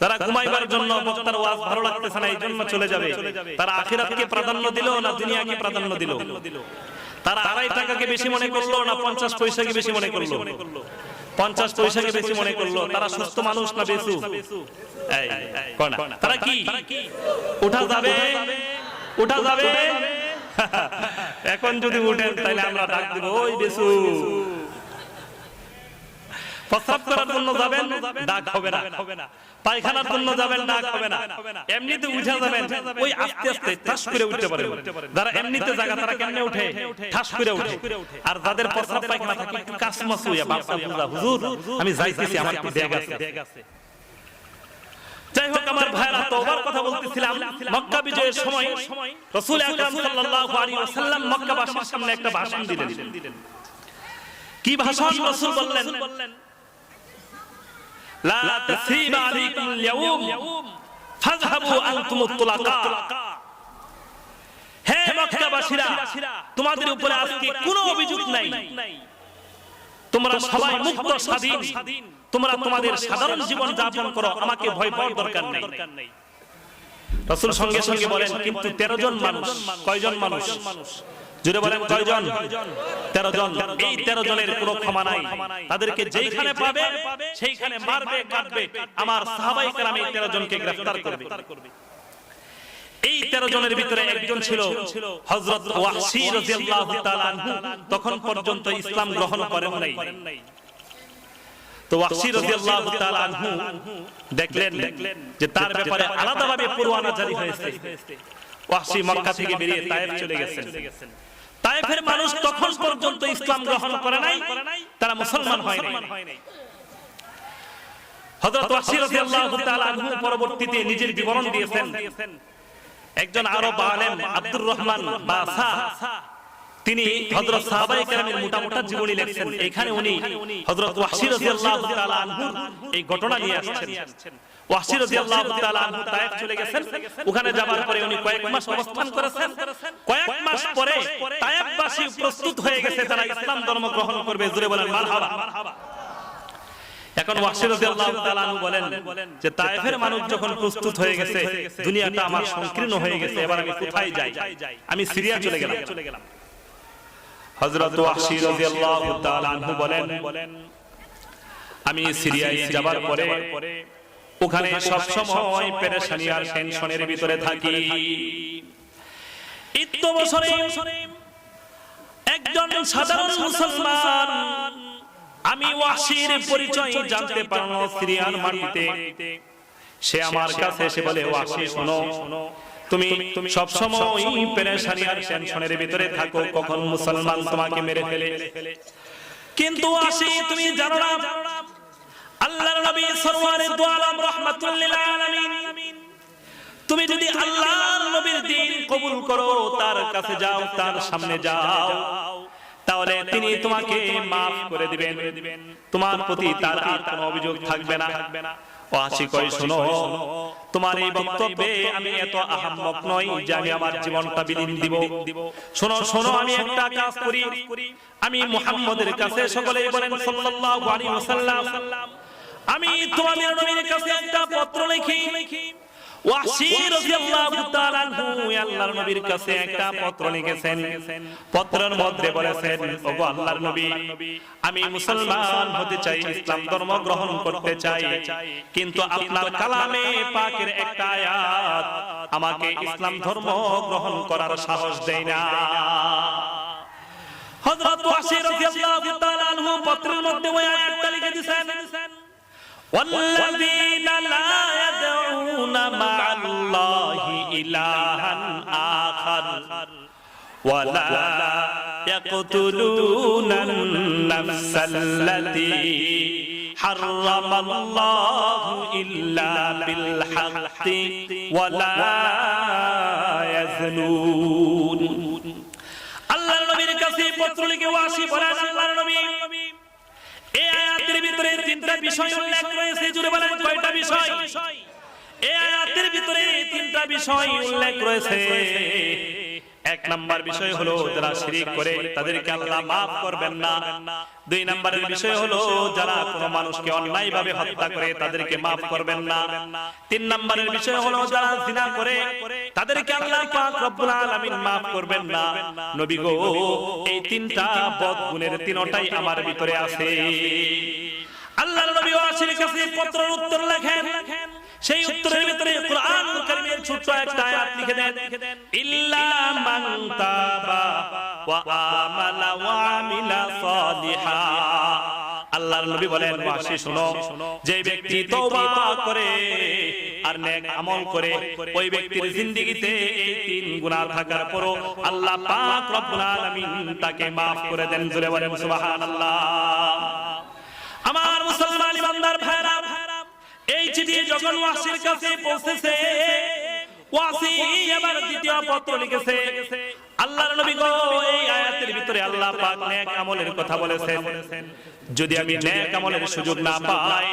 তারা ঘুমাইবার জন্য বক্তার ওয়াজ ভালো লাগতেছে না, এই জন্য চলে যাবে। তারা আখিরাতকে প্রাধান্য দিল না দুনিয়াকে প্রাধান্য দিল? তারা 2.5 টাকাকে বেশি মনে করলো না 50 পয়সাকে বেশি মনে করলো? 50 পয়সাকে বেশি মনে করলো। তারা সুস্থ মানুষ না বেসু? তারা কি উঠা যাবে? এখন যদি উঠেন তাহলে আমরা ডাক দিব, ওই বেসু। প্রস্রাব করার জন্য যাবেন, ডাক হবে না। পায়খানার জন্য যাবেন, ডাক হবে না। এমনিতে উঠে যাবেন, ওই আস্তে আস্তে ঠাস করে উঠতে পারে। যারা এমনিতে জায়গা, তারা কেমনে উঠে? ঠাস করে উঠে। আর যাদের প্রস্রাব পায়খানা থাকে, একটু কাসমাস হইয়া বাপসা বুঝা, হুজুর আমি যাইতেছি, আমার কি ব্যাগ আছে? যাই হোক আমার ভাইরা, তওবার কথা বলতেছিলাম। মক্কা বিজয়ের সময় রাসূল আকরাম সাল্লাল্লাহু আলাইহি ওয়াসাল্লাম মক্কাবাসীর সামনে একটা ভাষণ দিলেন। কি ভাষণ? রাসূল বললেন, লা তাসরিবা আলাইকুমুল ইয়াউম ফাযহাবু আনতুমুত তুলাকা। হে মক্কাবাসীরা, তোমাদের উপরে আজকে কোনো অভিযোগ নাই, তোমরা সবাই মুক্ত স্বাধীন, তোমরা তোমাদের সাধারণ জীবন যাপন করো, আমাকে ভয় পাওয়ার দরকার নেই। রাসূল সঙ্গে সঙ্গে বলেন, কিন্তু 13 জন মানুষ। কয়জন মানুষ? জোরে বলেন কয়জন? 13 জন। এই 13 জনের কোনো ক্ষমা নাই, তাদেরকে যেইখানে পাবে সেইখানে মারবে, কাটবে। আমার সাহাবায়ে কেরাম এই 13 জনকে গ্রেফতার করবে। এই 13 জনের ভিতরে একজন ছিল হযরত ওয়াহশী রাদিয়াল্লাহু তাআলা আনহু। তখন পর্যন্ত ইসলাম গ্রহণ করেন নাই। তো ওয়াহশী রাদিয়াল্লাহু তাআলা আনহু দেখলেন যে তার ব্যাপারে আলাদাভাবে পরোয়ানা জারি হয়েছে। ওয়াহশী মক্কা থেকে বেরিয়ে তায়েফ চলে গেছেন। তায়েফের মানুষ তখন পর্যন্ত ইসলাম গ্রহণ করে নাই, তারা মুসলমান হয় নাই। হযরত ওয়াহশী রাদিয়াল্লাহু তাআলা আনহু পরবর্তীতে নিজের বিবরণ দিয়েছেন। একজন আরব আলেম আব্দুর রহমান বাসা, তিনি হযরত সাহাবায়ে কেরামের মোটা জীবনী লিখছেন। এখানে উনি হযরত ওয়াহশী রাদিয়াল্লাহু তাআলা আনহু এই ঘটনা নিয়ে আসছেন। ওয়াহশী রাদিয়াল্লাহু তাআলা আনহু তায়েফ চলে গেছেন। ওখানে যাবার পরে উনি কয়েক মাস অবস্থান করেছেন। কয়েক মাস পরে তায়েফবাসী প্রস্তুত হয়ে গেছে, তারা ইসলাম ধর্ম গ্রহণ করবে। জোরে বলেন মারহাবা। এখন ওয়াহশী রাদিয়াল্লাহু তাআলা আনহু বলেন যে তায়েফের মানুষ যখন প্রস্তুত হয়ে গেছে, দুনিয়াটা আমার সংকীর্ণ হয়ে গেছে, এবার আমি কোথায় যাই? আমি সিরিয়া চলে গেলাম। হযরত ওয়াহশী রাদিয়াল্লাহু তাআলা আনহু বলেন, আমি সিরিয়ায় যাবার পরে ওখানে সব সময় পেরেশানি আর টেনশনের ভিতরে থাকি। ইত্য বছরে একজন সাধারণ মুসলমান, আমি ওয়াহশীর পরিচয় জানতে পারলাম সিরিয়ার মাটিতে। সে আমার কাছে এসে বলে, ওয়াহশী শোনো, তুমি সব সময় পেরেশানি আর টেনশনের ভিতরে থাকো, কখন মুসলমান তোমাকে মেরে ফেলে। কিন্তু ওয়াহশী, তুমি জানো না আল্লাহর নবী সরওয়ারে দু আলম রাহমাতুল লিল আলামিন, তুমি যদি আল্লাহর নবীর দ্বীন কবুল করো, তার কাছে যাও, তার সামনে যাও, তাহলে তিনি তোমাকে maaf করে দিবেন, তোমার প্রতি তার আর কোনো অভিযোগ থাকবে না। ওয়াহশী কয়, শোনো, তোমার এই বক্তব্যে আমি এত আহাম্মক নই যে আমি আমার জীবনটা বিলীন দিব। শোনো, আমি একটা কাজ করি, আমি মুহাম্মদের কাছে, সকলেই বলেন সাল্লাল্লাহু আলাইহি ওয়াসাল্লাম, আমি তোমাদের নবীর কাছে একটা পত্র লিখি। ওয়াহশী রাদিয়াল্লাহু তাআলা আনহু আল্লাহর নবীর কাছে একটা পত্র লিখেছেন। পত্রের মধ্যে বলেছেন, ওগো আল্লাহর নবী, আমি মুসলমান হতে চাই, ইসলাম ধর্ম গ্রহণ করতে চাই, কিন্তু আপনার কালামে পাকের একটা আয়াত আমাকে ইসলাম ধর্ম গ্রহণ করার সাহস দেয় না। হযরত ওয়াহশী রাদিয়াল্লাহু তাআলা আনহু পত্রের মধ্যে ওই আয়াতটা লিখে দিয়েছেন, والذين لا يدعون مع الله إلها آخر ولا يقتلون النفس التي حرم الله إلا بالحق ولا يزنون। আল্লাহর নবীর কাছে পত্র লিখে ওয়াহশী বলেন, আল্লাহর নবী, এই আয়াতের ভিতরে তিনটা বিষয় উল্লেখ রয়েছে। জুড়ে বলেন কয়টা বিষয়? এই আয়াতের ভিতরে তিনটা বিষয় উল্লেখ রয়েছে। এক নাম্বার বিষয় হলো যারা শিরক করে তাদেরকে আল্লাহ maaf করবেন না। দুই নাম্বারের বিষয় হলো যারা কোনো মানুষকে অন্যায়ভাবে হত্যা করে তাদেরকে maaf করবেন না। তিন নাম্বারের বিষয় হলো যারা জিনা করে তাদেরকে আল্লাহ পাক রব্বুল আলামিন maaf করবেন না। নবী গো, এই তিনটা বদ গুণের তিনটাই আমার ভিতরে আছে। আল্লাহর নবী ওয়াহশীর কাছে পত্রের উত্তর লেখেন। সেই উত্তরের ভিতরে কুরআনুল কারীমের ছোট্ট একটা আয়াত লিখে দেন, ইল্লা মান তাবা ওয়া আমানা ওয়া আমিলা সালিহা। আল্লাহর নবী বলেন, ওয়াহশী শোনো, যে ব্যক্তি তওবা করে আর নেক আমল করে, ওই ব্যক্তির জিন্দেগিতে এই তিন গুনাহ থাকার পরও আল্লাহ পাক রব্বুল আলামিন তাকে maaf করে দেন। জোরে বলেন সুবহানাল্লাহ। আমার মুসলমান ইমানদার ভাইরা, এই চিঠি যখন ওয়াসির কাছে পৌঁছেছে, ওয়াসি এবার দ্বিতীয় পত্র লিখেছে। আল্লাহর নবী গো, এই আয়াতের ভিতরে আল্লাহ পাক নেক আমলের কথা বলেছেন। যদি আমি নেক আমলের সুযোগ না পাই,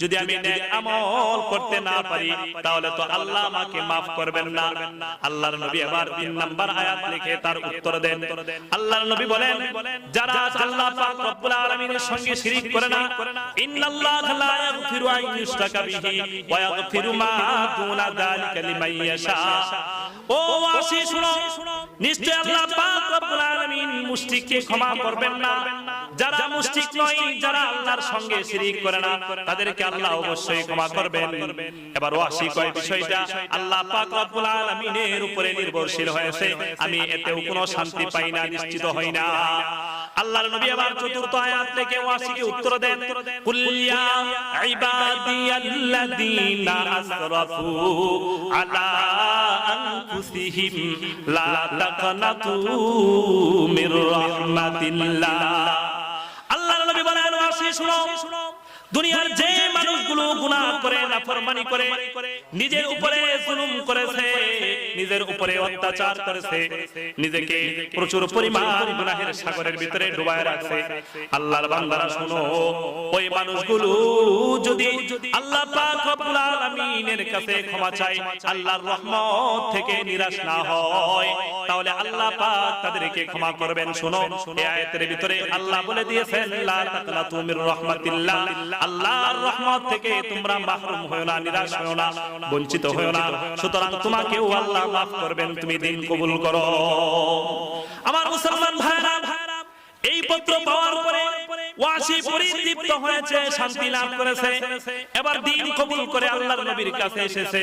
যদি আমি নেক আমল করতে না পারি, তাহলে তো আল্লাহ আমাকে maaf করবেন না। আল্লাহর নবী আবার 3 নাম্বার আয়াত লিখে তার উত্তর দেন। আল্লাহর নবী বলেন, যারা আল্লাহ পাক রব্বুল আলামিনের সঙ্গে শিরক করে না, ইন্নাল্লাহা লা ইয়াগফিরু আন ইউশরাকা বিহি ওয়া ইয়াগফিরু মা দুনা যালিকা লিমান ইয়াশা। ও ওয়াসি শুনো, নিশ্চয় আল্লাহ পাক রব্বুল আলামিন মুশরিককে ক্ষমা করবেন না। যারা মুশরিক নয়, যারা আল্লাহর সঙ্গে শিরক করে না, তাদেরকে আল্লাহ অবশ্যই ক্ষমা করবেন। এবার ওয়াসি কয় বিষয়টা আল্লাহ পাক রব্বুল আলামিনের উপরে নির্ভরশীল হয়েছে, আমি এতেও কোনো শান্তি পাই না, নিশ্চিত হই না। আল্লাহর নবী আবার চতুর্থ আয়াত থেকে ওয়াসিকে উত্তর দেন, কুল ইয়া ইবাদিয়াল্লাযীনা আসরাফু আলা আনফুসিহিম লা তাকনাতু মির রাহমাতিল্লাহ। আল্লাহর নবী বলেন, ওয়াসি শুনো, দুনিয়ার যে মানুষগুলো গুনাহ করে, নাফরমানি করে, নিজের উপরে জুলুম করেছে, নিজের উপরে অত্যাচার করেছে, নিজেকে প্রচুর পরিমাণ গুনাহের সাগরের ভিতরে ডুবায় রাখছে, আল্লাহর বান্দারা শুনো, ওই মানুষগুলো যদি আল্লাহ পাক রব্বুল আলামিনের কাছে ক্ষমা চায়, আল্লাহর রহমত থেকে নিরাশ না হয়, তাহলে আল্লাহ পাক তাদেরকে ক্ষমা করবেন। শুনো, এই আয়াতের ভিতরে আল্লাহ বলে দিয়েছেন, লা তাকনাতু মির রাহমাতিল্লাহ, আল্লাহর রহমত থেকে তোমরা মাহরুম হয়ো না, নিরাশ হয়ো না, বঞ্চিত হয়ো না। সুতরাং তোমাকেও আল্লাহ মাফ করবেন, তুমি দিন কবুল করো। আমার মুসলমান ভাইরা, এই পত্র পাওয়ার পরে ওয়াসি পরিতৃপ্ত হয়েছে, শান্তি লাভ করেছে। এবার দিন কবুল করে আল্লাহর নবীর কাছে এসেছে।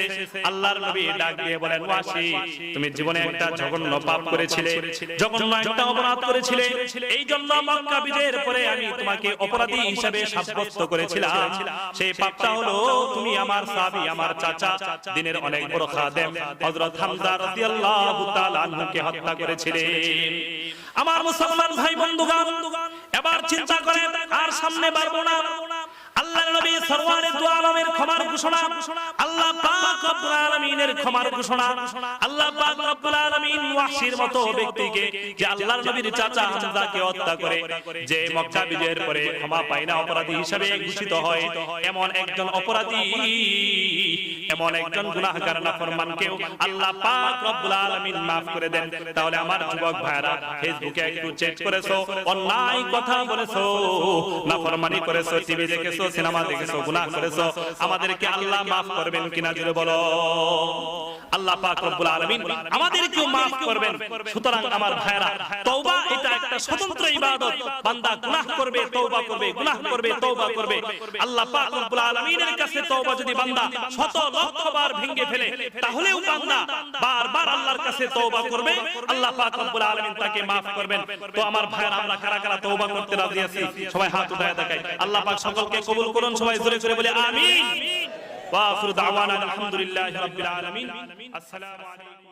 আল্লাহর নবী ডাক দিয়ে বলেন, ওয়াসি, তুমি জীবনে একটা জঘন্য পাপ করেছিলে, জঘন্য একটা অপরাধ করেছিলে, এই জন্য মক্কা বিজয়ের পরে আমি তোমাকে অপরাধী হিসেবে সাব্যস্ত করেছিলাম। সেই পাপটা হলো তুমি আমার সাহাবী, আমার চাচা, দ্বীনের অনেক বড় খাদেম হযরত হামজা রাদিয়াল্লাহু তাআলা আনহুকে হত্যা করেছিলেন। আমার মুসলমান ভাই বন্ধুগণ, এবার চিন্তা করেন, আর সামনে বাড়বো না। আল্লাহর নবী সরওয়ারে দু আলমের ক্ষমার ঘোষণা, আল্লাহ পাক রব্বুল আলামিনের ক্ষমার ঘোষণা। আল্লাহ পাক রব্বুল আলামিন ওয়াসির মতো ব্যক্তিকে, যে আল্লাহর নবীর চাচা হামজাকে হত্যা করে, যে মক্কা বিজয়ের পরে ক্ষমা পায় না, অপরাধী হিসেবে ঘোষিত হয়, এমন একজন অপরাধী, এমন একজন গুনাহগার নাফরমানকেও আল্লাহ পাক রব্বুল আলামিন maaf করে দেন। তাহলে আমার যুবক ভাইরা, ফেসবুকে একটু চেক করেছো, অন্যায় কথা বলেছো, নাফরমানি করেছো, টিভি দেখেছো, সিনেমা দেখেছো, গুনাহ করেছো, আমাদেরকে আল্লাহ maaf করবেন কিনা জোরে বলো। আল্লাহ পাক রব্বুল আলামিন আমাদেরকেও maaf করবেন। সুতরাং আমার ভাইরা, তওবা এটা একটা স্বতন্ত্র ইবাদত। বান্দা গুনাহ করবে, তওবা করবে, গুনাহ করবে, তওবা করবে। আল্লাহ পাক রব্বুল আলামিনের কাছে তওবা যদি বান্দা শত লক্ষ বার ভেঙে ফেলে, তাহলেও বান্দা বারবার আল্লাহর কাছে তওবা করবে, আল্লাহ পাক রব্বুল আলামিন তাকে maaf করবেন। তো আমার ভাইরা, আমরা কারা কারা তওবা করতে রাজি আছি? সবাই হাত উঠায় দেখাই। আল্লাহ পাক সকলকে কবুল করুন, সবাই জোরে জোরে বলে আমিন। ওয়া আখিরু দাওয়ানা আলহামদুলিল্লাহি রাব্বিল আলামিন। আসসালামু আলাইকুম।